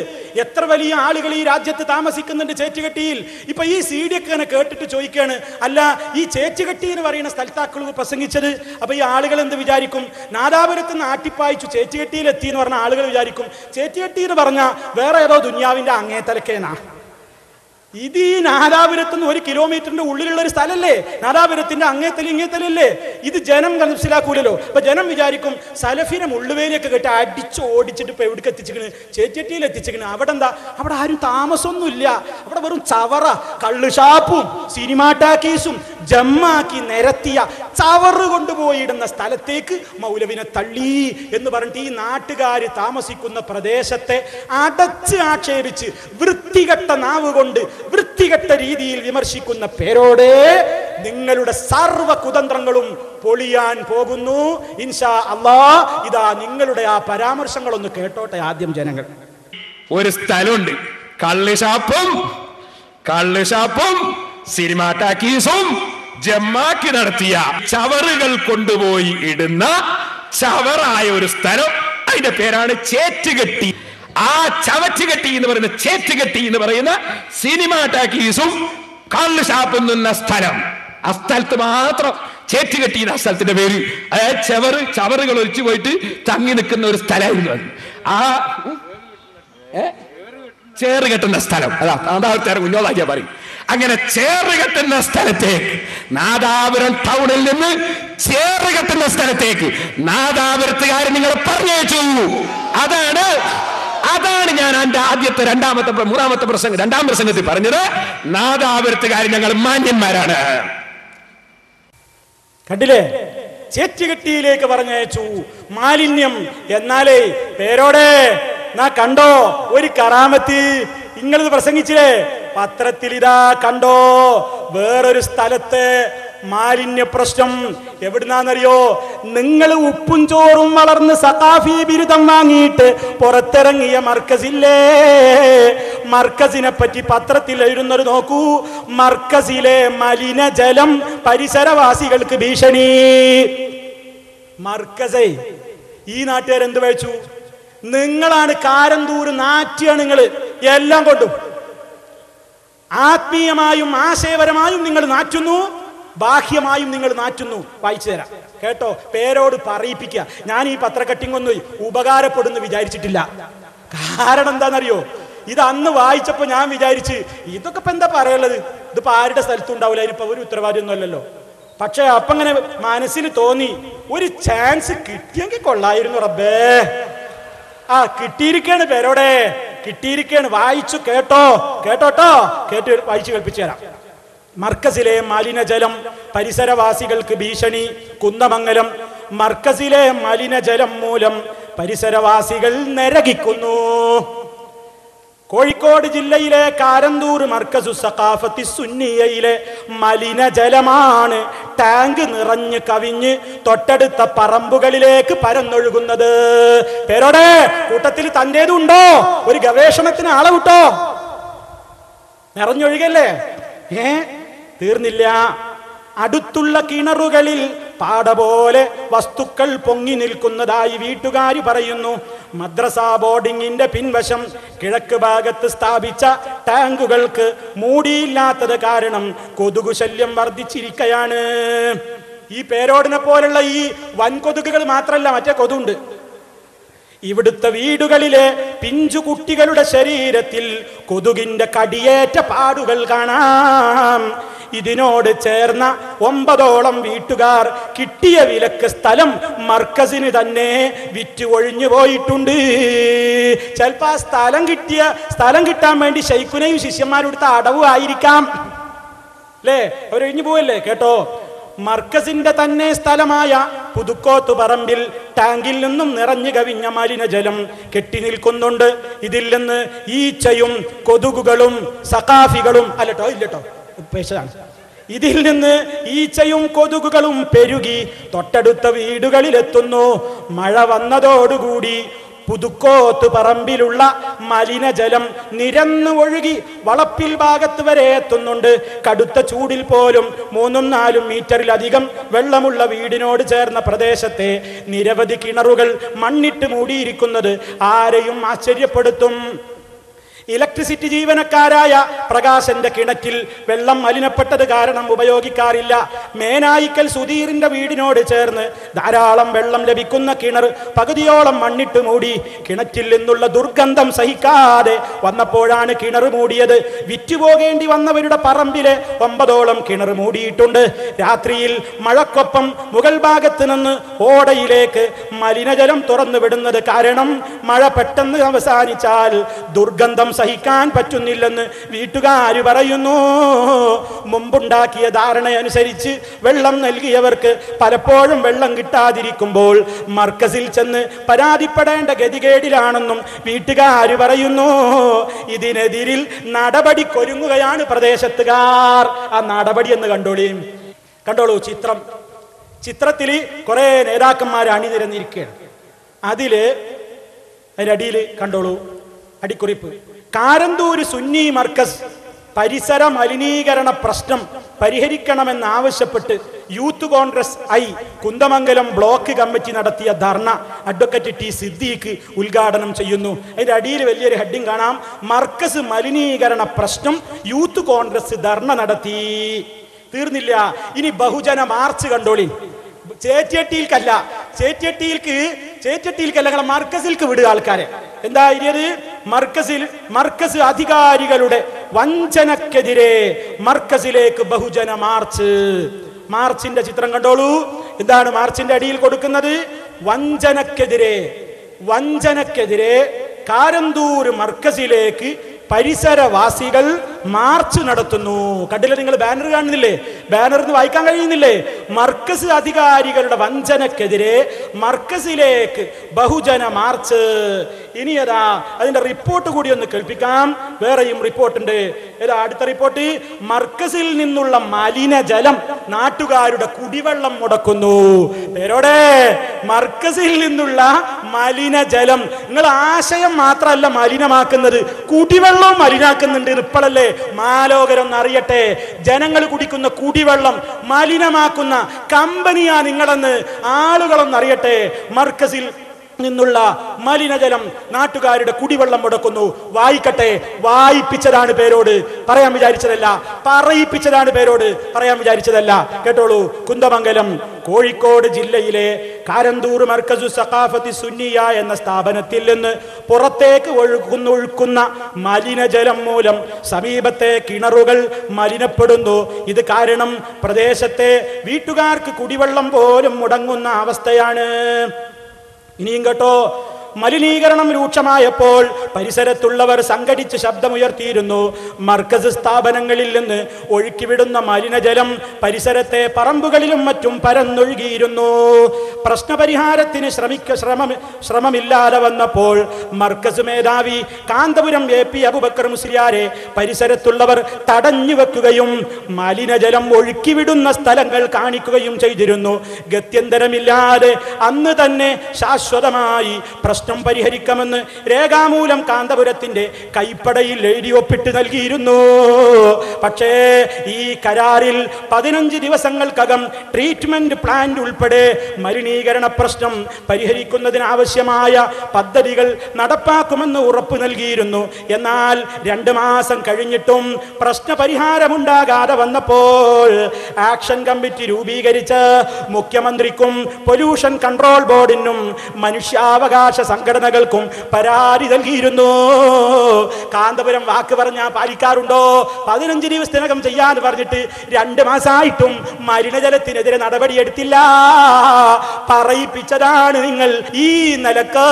എത്ര വലിയ ആളുകൾ ഈ രാജ്യത്ത് താമസിക്കുന്നുണ്ട് ചേറ്റുകെട്ടിയിൽ. ഇപ്പൊ ഈ സീഡിയൊക്കെ ഇങ്ങനെ കേട്ടിട്ട് ചോദിക്കാണ്, അല്ല ഈ ചേറ്റുകെട്ടി എന്ന് പറയുന്ന സ്ഥലത്താക്കൾ പ്രസംഗിച്ചത്, അപ്പൊ ഈ ആളുകൾ എന്ത് വിചാരിക്കും? നാദാപുരത്ത് നിന്ന് ആട്ടിപ്പായിച്ചു ചേറ്റുകെട്ടിയിൽ എത്തി എന്ന് പറഞ്ഞ ആളുകൾ വിചാരിക്കും ചേറ്റുകെട്ടി എന്ന് പറഞ്ഞ വേറെ ഏതോ ദുന്യാവിന്റെ അങ്ങേ തലക്കേനാ. ഇത് ഈ നാദാപുരത്തുനിന്ന് 1 കിലോമീറ്ററിന്റെ ഉള്ളിലുള്ള ഒരു സ്ഥലല്ലേ, നാദാപുരത്തിന്റെ അങ്ങേത്തലല്ലേ. ഇത് ജനം മനസ്സിലാക്കൂലല്ലോ. അപ്പൊ ജനം വിചാരിക്കും സലഫിനെ മുള്ളുവേലിയൊക്കെ കേട്ട് ഓടിച്ചിട്ട് ഇപ്പൊ എവിടേക്ക് എത്തിച്ചിക്കണ്? ചേറ്റെട്ടിയിൽ എത്തിച്ചിക്കണ്. അവിടെ എന്താ? അവിടെ ആരും താമസമൊന്നുമില്ല. അവിടെ വെറും ചവറ, കള്ളുഷാപ്പും സിനിമാ ടാക്കീസും ജമ്മാക്കി നിരത്തിയ ചവറ് കൊണ്ടുപോയിടുന്ന സ്ഥലത്തേക്ക് മൗലവിനെ തള്ളി എന്ന് പറഞ്ഞിട്ട് ഈ നാട്ടുകാർ താമസിക്കുന്ന പ്രദേശത്തെ അടച്ച് ആക്ഷേപിച്ച് വൃത്തികെട്ട നാവ് കൊണ്ട് വൃത്തികെട്ട രീതിയിൽ വിമർശിക്കുന്ന പേരോടെ നിങ്ങളുടെ സർവ്വ കുതന്ത്രങ്ങളും പൊളിയാൻ പോകുന്നു ഇൻഷാ അല്ലാഹ്. ഇതാ നിങ്ങളുടെ ആ പരാമർശങ്ങളൊന്ന് കേട്ടോട്ടെ ആദ്യം ജനങ്ങൾ. ഒരു സ്ഥലമുണ്ട്, കള്ളുഷാപ്പും സിനിമാ ടാക്കീസും ജമ്മാക്കി നടത്തിയ ചവറുകൾ കൊണ്ടുപോയി ഇടുന്ന ചവറായ ഒരു സ്ഥലം, അതിന്റെ പേരാണ് ചേറ്റുകെട്ടി. ആ ചവറ്റുകെട്ടി എന്ന് പറയുന്ന ചേറ്റുകെട്ടി എന്ന് പറയുന്ന സിനിമാ ടാക്കീസും കള്ള് ഷാപ്പും നിന്ന സ്ഥലം, ആ സ്ഥലത്ത് മാത്രം ചേറ്റുകെട്ടി എന്ന സ്ഥലത്തിന്റെ പേര്. അതായത് ചവറുകൾ ഒലിച്ചു പോയിട്ട് തങ്ങി നിൽക്കുന്ന ഒരു സ്ഥലമായിരുന്നു അത്. ആ ചേറ് കെട്ടുന്ന സ്ഥലം, അതാ നാദാപുരത്തേറെ കുഞ്ഞോളാക്കിയാ പറയും. അങ്ങനെ ചേറ് കെട്ടുന്ന സ്ഥലത്തേക്ക്, നാദാപുരം ടൗണിൽ നിന്ന് ചേറ് കെട്ടുന്ന സ്ഥലത്തേക്ക് നാദാപുരത്തുകാരെ നിങ്ങൾ പറഞ്ഞയച്ചു. അതാണ് ഞാൻ എന്റെ ആദ്യത്തെ രണ്ടാം പ്രസംഗത്തിൽ പറഞ്ഞത്. നാദാപുരത്തുകാർ ഞങ്ങൾ മാന്യന്മാരാണ്. കണ്ടില്ലേ? ചേറ്റുകെട്ടിയിലേക്ക് പറഞ്ഞയച്ചു മാലിന്യം. എന്നാലേ പേരോടെ നാ കണ്ടോ ഒരു കറാമത്ത്? നിങ്ങളിത് പ്രസംഗിച്ചില്ലേ പത്രത്തിൽ? ഇതാ കണ്ടോ വേറൊരു സ്ഥലത്ത് മാലിന്യ പ്രശ്നം. എവിടുന്നാന്നറിയോ? നിങ്ങൾ ഉപ്പും ചോറും വളർന്ന് സഖാഫി ബിരുദം വാങ്ങിയിട്ട് പുറത്തിറങ്ങിയ മർക്കസില്ലേ, മർക്കസിനെ പറ്റി പത്രത്തിൽ എഴുതുന്നത് നോക്കൂ. മർക്കസിലെ മലിനജലം പരിസരവാസികൾക്ക് ഭീഷണി. മർക്കസേ ഈ നാട്ടുകാരെന്ത് വഹിച്ചു? നിങ്ങളാണ് കാരന്തൂർ നാറ്റിയാണ് നിങ്ങൾ എല്ലാം കൊണ്ടും. ആത്മീയമായും ആശയപരമായും നിങ്ങൾ നാറ്റുന്നു, ബാഹ്യമായും നിങ്ങൾ നാറ്റുന്നു. വായിച്ചു തരാം കേട്ടോ, പേരോട് പറയിപ്പിക്കുക. ഞാൻ ഈ പത്രക്കട്ടിങ് ഒന്നും ഉപകാരപ്പെടുന്നു വിചാരിച്ചിട്ടില്ല. കാരണം എന്താണെന്നറിയോ, ഇത് അന്ന് വായിച്ചപ്പോ ഞാൻ വിചാരിച്ച് ഇതൊക്കെ ഇപ്പൊ എന്താ പറയുള്ളത്, ഇതിപ്പോ ആരുടെ സ്ഥലത്തും ഉണ്ടാവില്ല, അതിനിപ്പോ ഒരു ഉത്തരവാദിയൊന്നും അല്ലല്ലോ. പക്ഷെ അപ്പൊ അങ്ങനെ മനസ്സിന് തോന്നി, ഒരു ചാൻസ് കിട്ടിയെങ്കിൽ കൊള്ളായിരുന്നു റബ്ബേ. കിട്ടിയിരിക്കാണ്, പേരോടെ കിട്ടിയിരിക്കാണ്. വായിച്ചു കേട്ടോ, കേട്ടോട്ടോ, കേട്ട് വായിച്ചു കേൾപ്പിച്ചു തരാം. മർക്കസിലെ മലിനജലം പരിസരവാസികൾക്ക് ഭീഷണി. കുന്നമംഗലം മർക്കസിലെ മലിനജലം മൂലം പരിസരവാസികൾ നരകിക്കുന്നു. കോഴിക്കോട് ജില്ലയിലെ കാരന്തൂർ മർക്കസു സഖാഫത്തി സുന്നിയയിലെ മലിനജലമാണ് ടാങ്ക് നിറഞ്ഞ് കവിഞ്ഞ് തൊട്ടടുത്ത പറമ്പുകളിലേക്ക് പരന്നൊഴുകുന്നത്. പേരോടെ കൂട്ടത്തിൽ തന്റേതുണ്ടോ? ഒരു ഗവേഷണത്തിന് ആളെ വിട്ടോ. നിറഞ്ഞൊഴുകല്ലേ? തീർന്നില്ല. അടുത്തുള്ള കിണറുകളിൽ പാട പോലെ വസ്തുക്കൾ പൊങ്ങി നിൽക്കുന്നതായി വീട്ടുകാർ പറയുന്നു. മദ്രസ ബോർഡിങ്ങിന്റെ പിൻവശം കിഴക്ക് ഭാഗത്ത് സ്ഥാപിച്ച ടാങ്കുകൾക്ക് മൂടിയില്ലാത്തത് കാരണം കൊതുകു ശല്യം വർദ്ധിച്ചിരിക്കുകയാണ്. ഈ പേരോടിനെ പോലുള്ള ഈ വൻകൊതുകുകൾ മാത്രമല്ല, മറ്റേ കൊതുണ്ട്. ഇവിടുത്തെ വീടുകളിലെ പിഞ്ചു കുട്ടികളുടെ ശരീരത്തിൽ കൊതുകിന്റെ കടിയേറ്റ പാടുകൾ കാണാം. ഇതിനോട് ചേർന്ന 9ഓളം വീട്ടുകാർ കിട്ടിയ വിലക്ക് സ്ഥലം മർക്കസിന് തന്നെ വിറ്റ് ഒഴിഞ്ഞു പോയിട്ടുണ്ട്. ചിലപ്പോ ആ സ്ഥലം കിട്ടാൻ വേണ്ടി ശൈഖുനയും ശിഷ്യന്മാരെടുത്ത അടവ് ആയിരിക്കാം അല്ലേ, അവരൊഴിഞ്ഞു പോവല്ലേ. കേട്ടോ, മർക്കസിന്റെ തന്നെ സ്ഥലമായ പുതുക്കോത്ത് പറമ്പിൽ ടാങ്കിൽ നിന്നും നിറഞ്ഞു കവിഞ്ഞ മലിനജലം കെട്ടി നിൽക്കുന്നുണ്ട്. ഇതിൽ നിന്ന് ഈച്ചയും കൊതുകുകളും സഖാഫികളും ഇല്ലട്ടോ പേശാണ്. ഇതിൽ നിന്ന് ഈച്ചയും കൊതുകുകളും പെരുകി തൊട്ടടുത്ത വീടുകളിലെത്തുന്നു. മഴ വന്നതോടുകൂടി പുതുക്കോത്ത് പറമ്പിലുള്ള മലിനജലം നിരന്നു ഒഴുകി വളപ്പിൽ ഭാഗത്ത് വരെ എത്തുന്നുണ്ട്. കടുത്ത ചൂടിൽ പോലും 3-4 മീറ്ററിലധികം വെള്ളമുള്ള വീടിനോട് ചേർന്ന പ്രദേശത്തെ നിരവധി കിണറുകൾ മണ്ണിട്ട് മൂടിയിരിക്കുന്നത് ആരെയും ആശ്ചര്യപ്പെടുത്തും. ഇലക്ട്രിസിറ്റി ജീവനക്കാരായ പ്രകാശന്റെ കിണറ്റിൽ വെള്ളം മലിനപ്പെട്ടത് കാരണം ഉപയോഗിക്കാറില്ല. മേനായിക്കൽ സുധീറിന്റെ വീടിനോട് ചേർന്ന് ധാരാളം വെള്ളം ലഭിക്കുന്ന കിണർ പകുതിയോളം മണ്ണിട്ട് മൂടി. കിണറ്റിൽ നിന്നുള്ള ദുർഗന്ധം സഹിക്കാതെ വന്നപ്പോഴാണ് കിണർ മൂടിയത്. വിറ്റുപോകേണ്ടി വന്നവരുടെ പറമ്പിലെ 9ഓളം കിണർ മൂടിയിട്ടുണ്ട്. രാത്രിയിൽ മഴക്കൊപ്പം മുകൾ ഭാഗത്ത് നിന്ന് ഓടയിലേക്ക് മലിനജലം തുറന്നു വിടുന്നത് കാരണം മഴ പെട്ടെന്ന് അവസാനിച്ചാൽ ദുർഗന്ധം സഹിക്കാൻ പറ്റുന്നില്ലെന്ന് വീട്ടുകാർ പറയുന്നു. മുമ്പുണ്ടാക്കിയ ധാരണയനുസരിച്ച് വെള്ളം നൽകിയവർക്ക് പലപ്പോഴും വെള്ളം കിട്ടാതിരിക്കുമ്പോൾ മർക്കസിൽ ചെന്ന് പരാതിപ്പെടേണ്ട ഗതികേടിലാണെന്നും വീട്ടുകാർ പറയുന്നു. ഇതിനെതിരിൽ നടപടിക്കൊരുങ്ങുകയാണ് പ്രദേശത്തുകാർ. ആ നടപടി എന്ന് കണ്ടോളൂ. ചിത്രത്തിൽ കുറെ നേതാക്കന്മാർ അണിനിരന്നിരിക്കുകയാണ്. അതിലടിയിൽ കണ്ടോളൂ അടിക്കുറിപ്പ്. കാരന്തൂര് സുന്നി മർക്കസ് പരിസര മലിനീകരണ പ്രശ്നം പരിഹരിക്കണമെന്നാവശ്യപ്പെട്ട് youth Congress Kunnamangalam block committee നടത്തിയ ധർണ അഡ്വക്കേറ്റ് ടി സിദ്ദീഖ് ഉദ്ഘാടനം ചെയ്യുന്നു. അതിന്റെ അടിയിൽ വലിയൊരു ഹെഡിങ് കാണാം, മർക്കസ് മലിനീകരണ പ്രശ്നം യൂത്ത് കോൺഗ്രസ് ധർണ നടത്തി. തീർന്നില്ല, ഇനി ബഹുജന മാർച്ച് കണ്ടോളി. ചേറ്റിയട്ടിയിൽക്കല്ല ഞങ്ങളെ മർക്കസിൽക്ക് വിടുക ആൾക്കാരെ. എന്താ ഇത്? മർക്കസ് അധികാരികളുടെ വഞ്ചനക്കെതിരെ മർക്കസിലേക്ക് ബഹുജന മാർച്ചിന്റെ ചിത്രം കണ്ടോളൂ. എന്താണ് മാർച്ചിന്റെ അടിയിൽ കൊടുക്കുന്നത്? വഞ്ചനക്കെതിരെ കാരന്തൂർ മർക്കസിലേക്ക് പരിസരവാസികൾ മാർച്ച് നടത്തുന്നു. കണ്ടില്ല നിങ്ങൾ? ബാനർ കാണുന്നില്ലേ? ബാനറിന് വായിക്കാൻ കഴിയുന്നില്ലേ? മർക്കസ് അധികാരികളുടെ വഞ്ചനക്കെതിരെ മർക്കസിലേക്ക് ബഹുജന മാർച്ച്. ഇനി അതിന്റെ റിപ്പോർട്ട് കൂടി ഒന്ന് കേൾപ്പിക്കാം. വേറെയും റിപ്പോർട്ടുണ്ട്. അടുത്ത റിപ്പോർട്ട്, മർക്കസിൽ നിന്നുള്ള മലിനജലം നാട്ടുകാരുടെ കുടിവെള്ളം മുടക്കുന്നു. പേരോടെ മർക്കസിൽ നിന്നുള്ള മലിനജലം. നിങ്ങൾ ആശയം മാത്രമല്ല മലിനമാക്കുന്നത്, കുടിവെള്ളവും മലിനാക്കുന്നുണ്ട്. ഇപ്പോഴല്ലേ മാലോകരൊന്ന് അറിയട്ടെ, ജനങ്ങൾ കുടിക്കുന്ന കുടിവെള്ളം മലിനമാക്കുന്ന കമ്പനിയാ നിങ്ങളെന്ന് ആളുകളൊന്ന് അറിയട്ടെ. മർക്കസിൽ നിന്നുള്ള മലിനജലം നാട്ടുകാരുടെ കുടിവെള്ളം മുടക്കുന്നു. വായിക്കട്ടെ, വായിപ്പിച്ചതാണ് പേരോട്, പറയാൻ വിചാരിച്ചതല്ല. പറയിപ്പിച്ചതാണ് പേരോട്, പറയാൻ വിചാരിച്ചതല്ല. കേട്ടോളൂ. കുന്ദമംഗലം കോഴിക്കോട് ജില്ലയിലെ കാരന്തൂർ മർക്കസു സഖാഫത്തി സുന്നിയ എന്ന സ്ഥാപനത്തിൽ നിന്ന് പുറത്തേക്ക് ഒഴുക്കുന്ന മലിനജലം മൂലം സമീപത്തെ കിണറുകൾ മലിനപ്പെടുന്നു. ഇത് കാരണം പ്രദേശത്തെ വീട്ടുകാർക്ക് കുടിവെള്ളം പോലും മുടങ്ങുന്ന അവസ്ഥയാണ്. ഇനിയും കേട്ടോ, മലിനീകരണം രൂക്ഷമായപ്പോൾ പരിസരത്തുള്ളവർ സംഘടിച്ച് ശബ്ദമുയർത്തിയിരുന്നു. മർക്കസ് സ്ഥാപനങ്ങളിൽ നിന്ന് ഒഴുക്കിവിടുന്ന മലിനജലം പരിസരത്തെ പറമ്പുകളിലും മറ്റും പരന്നൊഴുകിയിരുന്നു. പ്രശ്നപരിഹാരത്തിന് ശ്രമമില്ലാതെ വന്നപ്പോൾ മർക്കസ് മേധാവി കാന്തപുരം AP അബൂബക്കർ മുസ്ലിയാരെ പരിസരത്തുള്ളവർ തടഞ്ഞു വെക്കുകയും മലിനജലം ഒഴുക്കിവിടുന്ന സ്ഥലങ്ങൾ കാണിക്കുകയും ചെയ്തിരുന്നു. ഗത്യന്തരമില്ലാതെ അന്ന് തന്നെ ശാശ്വതമായി പ്രശ്നം പരിഹരിക്കാമെന്ന് രേഖാമൂലം കാന്തപുരത്തിന്റെ കൈപ്പടയിൽ എഴുതി ഒപ്പിട്ട് നൽകിയിരുന്നു. പക്ഷേ ഈ കരാറിൽ 15 ദിവസങ്ങൾക്കകം ട്രീറ്റ്മെന്റ് പ്ലാന്റ് ഉൾപ്പെടെ മലിനീകരണ പ്രശ്നം പരിഹരിക്കുന്നതിനാവശ്യമായ പദ്ധതികൾ നടപ്പാക്കുമെന്ന് ഉറപ്പ് നൽകിയിരുന്നു. എന്നാൽ 2 മാസം കഴിഞ്ഞിട്ടും പ്രശ്നപരിഹാരമുണ്ടാകാതെ വന്നപ്പോൾ ആക്ഷൻ കമ്മിറ്റി രൂപീകരിച്ച് മുഖ്യമന്ത്രിക്കും പൊല്യൂഷൻ കൺട്രോൾ ബോർഡിനും മനുഷ്യാവകാശ സംഘടനകൾക്കും പരാതി നൽകിയിരുന്നു. കാന്തപുരം വാക്ക് പറഞ്ഞാൽ പാലിക്കാറുണ്ടോ? 15 ദിവസത്തിനകം ചെയ്യാന്ന് പറഞ്ഞിട്ട് 2 മാസമായിട്ടും മലിനജലത്തിനെതിരെ നടപടിയെടുത്തില്ല. പറയിപ്പിച്ചതാണ് നിങ്ങൾ. ഈ നിലക്ക്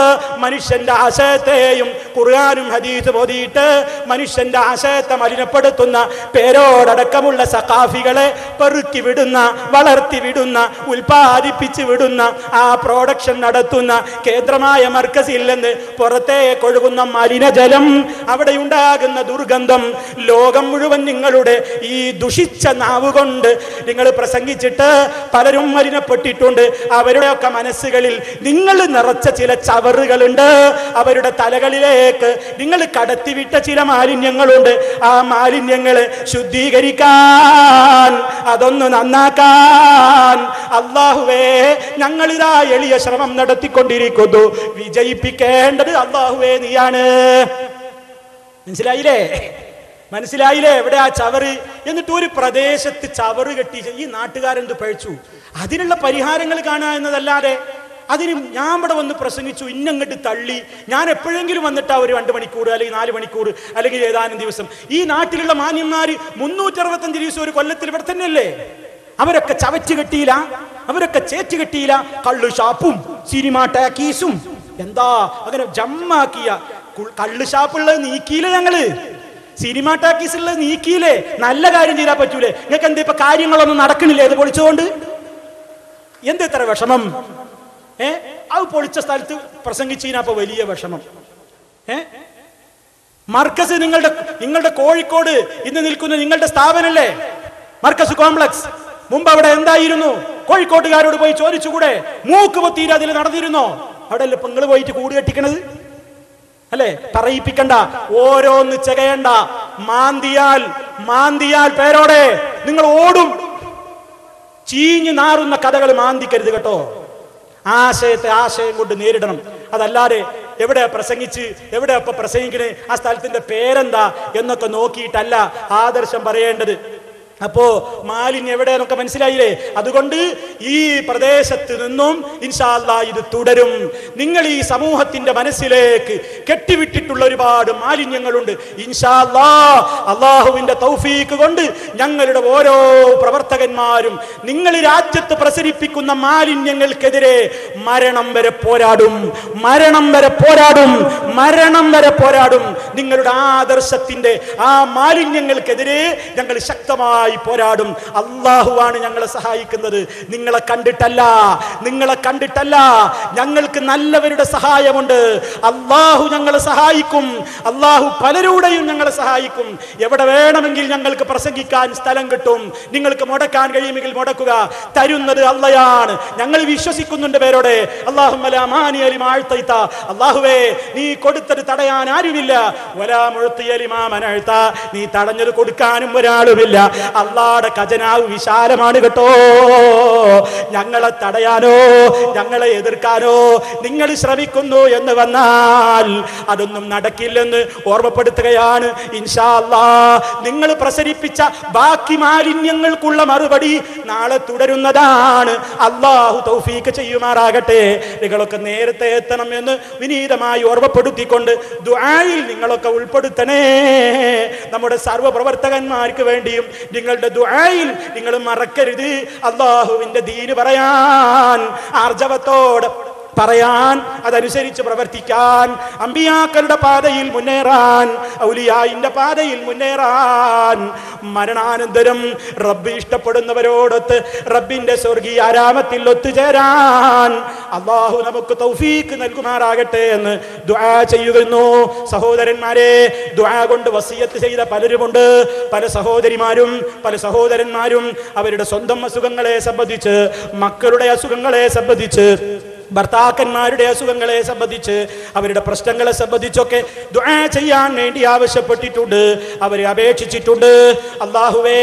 മനുഷ്യന്റെ ആശയത്തെയും ഖുർആനും ഹദീസ് ഓതിയിട്ട് മനുഷ്യന്റെ ആശയത്തെ മലിനപ്പെടുത്തുന്ന പേരോടക്കമുള്ള സഖാഫികളെ പെറുക്കി വിടുന്ന, വളർത്തി വിടുന്ന, ഉൽപ്പാദിപ്പിച്ച് വിടുന്ന, ആ പ്രൊഡക്ഷൻ നടത്തുന്ന കേന്ദ്രമായ മർക്കസിൽ നിന്ന് പുറത്തേക്ക് ഒഴുകുന്ന മലിനജലം, അവിടെ ഉണ്ടാകുന്ന ദുർഗന്ധം ലോകം മുഴുവൻ നിങ്ങളുടെ ഈ ദുഷിച്ച നാവ് കൊണ്ട് നിങ്ങൾ പ്രസംഗിച്ചിട്ട് പലരും മലിനപ്പെട്ടിട്ടുണ്ട്. അവരുടെയൊക്കെ മനസ്സുകളിൽ നിങ്ങൾ നിറച്ച ചില ചവറുകളുണ്ട്. അവരുടെ തലകളിലേക്ക് നിങ്ങൾ കടത്തിവിട്ട ചില മാലിന്യങ്ങളുണ്ട്. ആ മാലിന്യങ്ങളെ ശുദ്ധീകരിക്കാൻ, അതൊന്ന് നന്നാക്കാൻ അല്ലാഹുവേ ഞങ്ങളിതാ എളിയ ശ്രമം നടത്തിക്കൊണ്ടിരിക്കുന്നു. വിജയിപ്പിക്കേണ്ടത് അല്ലാഹുവേ നീയാണ്. മനസ്സിലായില്ലേ? എവിടെ ആ ചവറ്? എന്നിട്ട് ഒരു പ്രദേശത്ത് ചവറ് കെട്ടി ഈ നാട്ടുകാരെന്ത് പഴിച്ചു? അതിനുള്ള പരിഹാരങ്ങൾ കാണുക എന്നതല്ലാതെ അതിന് ഞാൻ ഇവിടെ വന്ന് പ്രസംഗിച്ചു, ഇന്നങ്ങട്ട് തള്ളി, ഞാൻ എപ്പോഴെങ്കിലും വന്നിട്ടാ ഒരു 2 മണിക്കൂർ അല്ലെങ്കിൽ 4 മണിക്കൂർ അല്ലെങ്കിൽ ഏതാനും ദിവസം. ഈ നാട്ടിലുള്ള മാന്യന്മാര് 365 ദിവസം ഒരു കൊല്ലത്തിൽ ഇവിടെ തന്നെയല്ലേ? അവരൊക്കെ ചവച്ച് കെട്ടിയില്ല, അവരൊക്കെ ചേച്ച് കെട്ടിയില്ല. കള്ളു ഷാപ്പും സിനിമ ടാക്കീസും എന്താ അങ്ങനെ ജമ്മാക്കിയ കള്ളു ഷാപ്പുള്ളത് നീക്കിയില്ലേ? ഞങ്ങള് സിനിമ ടാക്കീസ് ഉള്ളത് നീക്കിയില്ലേ? നല്ല കാര്യം ചെയ്താൽ പറ്റൂലേ? നിങ്ങൾക്ക് എന്താ ഇപ്പൊ കാര്യങ്ങളൊന്നും നടക്കണില്ലേ? അത് പൊളിച്ചുകൊണ്ട് എന്ത് ഇത്ര വിഷമം? അത് പൊളിച്ച സ്ഥലത്ത് പ്രസംഗിച്ചതിനപ്പോ വലിയ വിഷമം. മർക്കസ് നിങ്ങളുടെ കോഴിക്കോട് ഇന്ന് നിൽക്കുന്ന നിങ്ങളുടെ സ്ഥാപനല്ലേ മർക്കസ് കോംപ്ലക്സ്? മുമ്പ് അവിടെ എന്തായിരുന്നു? കോഴിക്കോട്ടുകാരോട് പോയി ചോദിച്ചുകൂടെ? മൂക്ക് പൊത്തിയിട്ട് അതിൽ നടന്നിരുന്നോ? അവിടെ അല്ലേ നിങ്ങൾ പോയിട്ട് കൂട് കെട്ടിക്കണത് അല്ലേ? പറയിപ്പിക്കണ്ട, ഓരോന്ന് ചെകയണ്ട. മാന്തിയാൽ പേരോടെ നിങ്ങൾ ഓടും. ചീഞ്ഞു നാറുന്ന കഥകൾ മാന്തിക്കരുത് കേട്ടോ. ആശയത്തെ ആശയം കൊണ്ട് നേരിടണം. അതല്ലാതെ എവിടെ പ്രസംഗിച്ച് എവിടെ അപ്പൊ പ്രസംഗിക്കണേ, ആ സ്ഥലത്തിന്റെ പേരെന്താ എന്നൊക്കെ നോക്കിയിട്ടല്ല ആദർശം പറയേണ്ടത്. അപ്പോ മാലിന്യം എവിടെയെന്നൊക്കെ മനസ്സിലായില്ലേ? അതുകൊണ്ട് ഈ പ്രദേശത്ത് നിന്നും ഇൻഷാ അല്ലാഹ് ഇത് തുടരും. നിങ്ങൾ ഈ സമൂഹത്തിന്റെ മനസ്സിലേക്ക് കെട്ടിവിട്ടിട്ടുള്ള ഒരുപാട് മാലിന്യങ്ങളുണ്ട്. ഇൻഷാ അല്ലാഹ് അല്ലാഹുവിന്റെ തൗഫീഖ് കൊണ്ട് ഞങ്ങളുടെ ഓരോ പ്രവർത്തകന്മാരും നിങ്ങൾ രാജ്യത്ത് പ്രസരിപ്പിക്കുന്ന മാലിന്യങ്ങൾക്കെതിരെ മരണം വരെ പോരാടും. നിങ്ങളുടെ ആദർശത്തിന്റെ ആ മാലിന്യങ്ങൾക്കെതിരെ ഞങ്ങൾ ശക്തമായി ശക്തമായി പോരാടും. അള്ളാഹുവാണ് ഞങ്ങളെ സഹായിക്കുന്നത്, നിങ്ങളെ കണ്ടിട്ടല്ല. ഞങ്ങൾക്ക് നല്ലവരുടെ സഹായമുണ്ട്. അള്ളാഹു ഞങ്ങളെ സഹായിക്കും. അള്ളാഹു പലരുടെയും ഞങ്ങളെ സഹായിക്കും. എവിടെ വേണമെങ്കിൽ ഞങ്ങൾക്ക് പ്രസംഗിക്കാൻ സ്ഥലം കിട്ടും. നിങ്ങൾക്ക് മുടക്കാൻ കഴിയുമെങ്കിൽ മുടക്കുക. തരുന്നത് അള്ളയാണ്. ഞങ്ങൾ വിശ്വസിക്കുന്നുണ്ട് പേരോടെ. അള്ളാഹുവേ, നീ കൊടുത്തത് തടയാൻ ആരുമില്ല. നീ തടഞ്ഞത് കൊടുക്കാനും ഒരാളുമില്ല. അള്ളാഹുടെ ഖജനാവ് വിശാലമാണ് കേട്ടോ. ഞങ്ങളെ തടയാനോ ഞങ്ങളെ എതിർക്കാനോ നിങ്ങൾ ശ്രമിക്കുന്നു എന്ന് വന്നാൽ അതൊന്നും നടക്കില്ലെന്ന് ഓർമ്മപ്പെടുത്തുകയാണ്. ഇൻഷാ അല്ലാഹ് നിങ്ങൾ പ്രസരിപ്പിച്ച ബാക്കി മാലിന്യങ്ങൾക്കുള്ള മറുപടി നാളെ തുടരുന്നതാണ്. അള്ളാഹു തൗഫീഖ് ചെയ്യുമാറാകട്ടെ. നിങ്ങളൊക്കെ നേരത്തെ എത്തണം എന്ന് വിനീതമായി ഓർമ്മപ്പെടുത്തിക്കൊണ്ട് ദുആയിൽ നിങ്ങളൊക്കെ ഉൾപ്പെടുത്തണേ. നമ്മുടെ സർവ്വ പ്രവർത്തകന്മാർക്ക് വേണ്ടിയും നിങ്ങളുടെ ദുആയിൽ നിങ്ങൾ മറക്കരുത്. അള്ളാഹുവിന്റെ ദീന് പറയാൻ, ആർജവത്തോടെ പറയാൻ, അതനുസരിച്ച് പ്രവർത്തിക്കാൻ, അമ്പിയാക്കളുടെ പാതയിൽ മുന്നേറാൻ, ഔലിയായിന്റെ പാതയിൽ മുന്നേറാൻ, മരണാനന്തരം റബ്ബ് ഇഷ്ടപ്പെടുന്നവരോടൊത്ത് റബ്ബിന്റെ സ്വർഗീയ ആരാമത്തിൽ ഒത്തുചേരാൻ അള്ളാഹു നമുക്ക് തൗഫീഖ് നൽകുമാറാകട്ടെ എന്ന് ദുആ ചെയ്യുന്നു. സഹോദരന്മാരെ, ദുആ കൊണ്ട് വസിയത്ത് ചെയ്ത പലരുമുണ്ട്. പല സഹോദരിമാരും പല സഹോദരന്മാരും അവരുടെ സ്വന്തം അസുഖങ്ങളെ സംബന്ധിച്ച്, മക്കളുടെ അസുഖങ്ങളെ സംബന്ധിച്ച്, ഭർത്താക്കന്മാരുടെ അസുഖങ്ങളെ സംബന്ധിച്ച്, അവരുടെ പ്രശ്നങ്ങളെ സംബന്ധിച്ചൊക്കെ ദുആ ചെയ്യാൻ വേണ്ടി ആവശ്യപ്പെട്ടിട്ടുണ്ട്. അവരെ അപേക്ഷിച്ചിട്ടുണ്ട്. അല്ലാഹുവേ,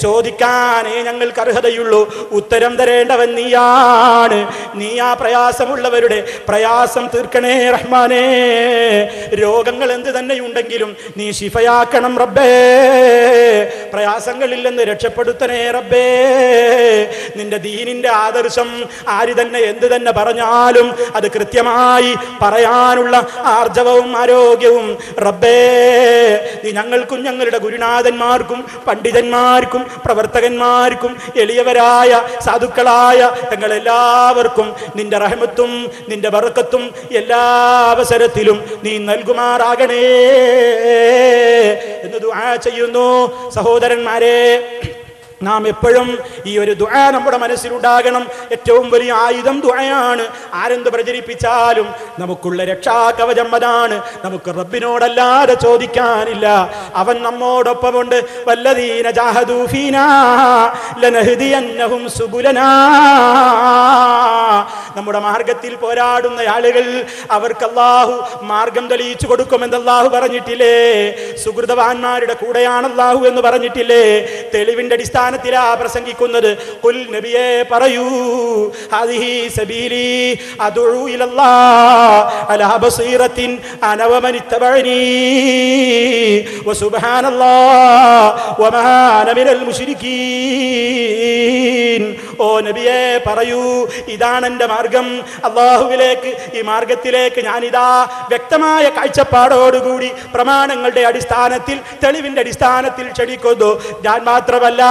ചോദിക്കാനേ ഞങ്ങൾക്ക് അർഹതയുള്ളൂ, ഉത്തരം തരേണ്ടവൻ നീയാണ്. നീ ആ പ്രയാസമുള്ളവരുടെ പ്രയാസം തീർക്കണേ റഹ്മാനേ. രോഗങ്ങൾ എന്ത് തന്നെയുണ്ടെങ്കിലും നീ ശിഫയാക്കണം റബ്ബേ. പ്രയാസങ്ങളിൽ നിന്ന് രക്ഷപ്പെടുത്തണേ റബ്ബേ. നിന്റെ ദീനിന്റെ ആദർശം ആര് തന്നെ എന്ത് തന്നെ പറഞ്ഞാലും അത് കൃത്യമായി പറയാനുള്ള ആർജവവും ആരോഗ്യവും റബ്ബേ നീ ഞങ്ങൾക്കും ഞങ്ങളുടെ ഗുരുനാഥന്മാർക്കും പണ്ഡിതന്മാർക്കും പ്രവർത്തകന്മാർക്കും എളിയവരായ സാധുക്കളായ ഞങ്ങളെല്ലാവർക്കും നിന്റെ റഹ്മത്തും നിന്റെ ബർക്കത്തും എല്ലാ അവസരത്തിലും നീ നൽകുമാറാകണേ എന്ന് ദുആ ചെയ്യുന്നു. സഹോദരന്മാരെ, നാം എപ്പോഴും ഈ ഒരു ദുആ നമ്മുടെ മനസ്സിലുണ്ടാകണം. ഏറ്റവും വലിയ ആയുധം ദുആയാണ്. ആരെന്ത് പ്രചരിപ്പിച്ചാലും നമുക്കുള്ള രക്ഷാകവചം അതാണ്. നമുക്ക് റബ്ബിനോടല്ലാതെ ചോദിക്കാനില്ല. അവൻ നമ്മോടൊപ്പമുണ്ട്. വല്ലദീന ജാഹദൂ ഫീനാ ലനഹ്ദിയന്നഹും സുബുലനാ. നമ്മുടെ മാർഗത്തിൽ പോരാടുന്ന ആളുകൾ അവർക്ക് അല്ലാഹു മാർഗം തെളിയിച്ചു കൊടുക്കുമെന്ന് അല്ലാഹു പറഞ്ഞിട്ടില്ലേ? സുഹൃതവാന്മാരുടെ കൂടെയാണ് അല്ലാഹു എന്ന് പറഞ്ഞിട്ടില്ലേ? തെളിവിന്റെ അടിസ്ഥാനത്തിലാ പ്രസംഗിക്കുന്നത്. ഖുൽ നബിയേ പറയൂ, ഹാദിഹി സബീലി അദ്ഉ ഇലല്ലാഹ് അലാ ബസീറത്തിൻ അന വമൻ ഇത്തബഅനി വസുബ്ഹാനല്ലാഹ് വമാ അന മിനൽ മുശ്രികീൻ. ഓ നബിയേ പറയൂ, ഇതാണ് എൻ്റെ മാർഗം. അല്ലാഹുവിലേക്ക്, ഈ മാർഗത്തിലേക്ക് ഞാനിതാ വ്യക്തമായ കാഴ്ചപ്പാടോടുകൂടി പ്രമാണങ്ങളുടെ അടിസ്ഥാനത്തിൽ, തെളിവിന്റെ അടിസ്ഥാനത്തിൽ ക്ഷണിക്കുന്നു. ഞാൻ മാത്രമല്ല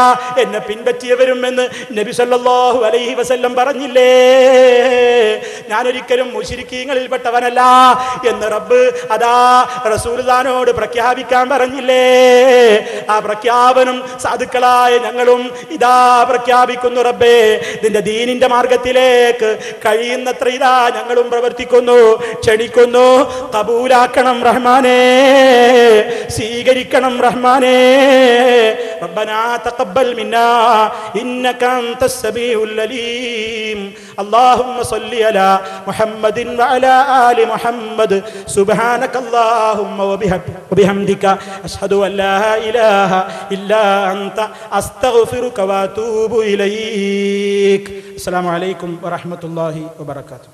എന്നെ പിൻപറ്റിയവരും എന്ന് നബി സല്ലല്ലാഹു അലൈഹി വസല്ലം പറഞ്ഞില്ലേ? ഞാനൊരിക്കലും മുശ്രിക്കീങ്ങളിൽപ്പെട്ടവനല്ല എന്ന് റബ്ബ് അതാ റസൂലുള്ളാഹിനോട് പ്രഖ്യാപിക്കാൻ പറഞ്ഞില്ലേ? ആ പ്രഖ്യാപനം സാധുക്കളായ ഞങ്ങളും ഇതാ പ്രഖ്യാപിക്കുന്നു. റബ്ബേ, നിന്റെ ദീനിന്റെ മാർഗത്തിലേക്ക് കഴിയുന്നത്ര ഇതാ ഞങ്ങളും പ്രവർത്തിക്കുന്നു, ക്ഷണിക്കുന്നു. കബൂലാക്കണം റഹ്മാനേ, സ്വീകരിക്കണം റഹ്മാനേ. റബ്ബനാ തഖബ്ബൽ മിന്നാ ഇന്നക അൻതസ് സമീഉൽ അലീം. اللهم صل على محمد وعلى آل محمد سبحانك اللهم وبحمدك أشهد أن لا إله إلا أنت أستغفرك وأتوب إليك. السلام عليكم ورحمة الله وبركاته.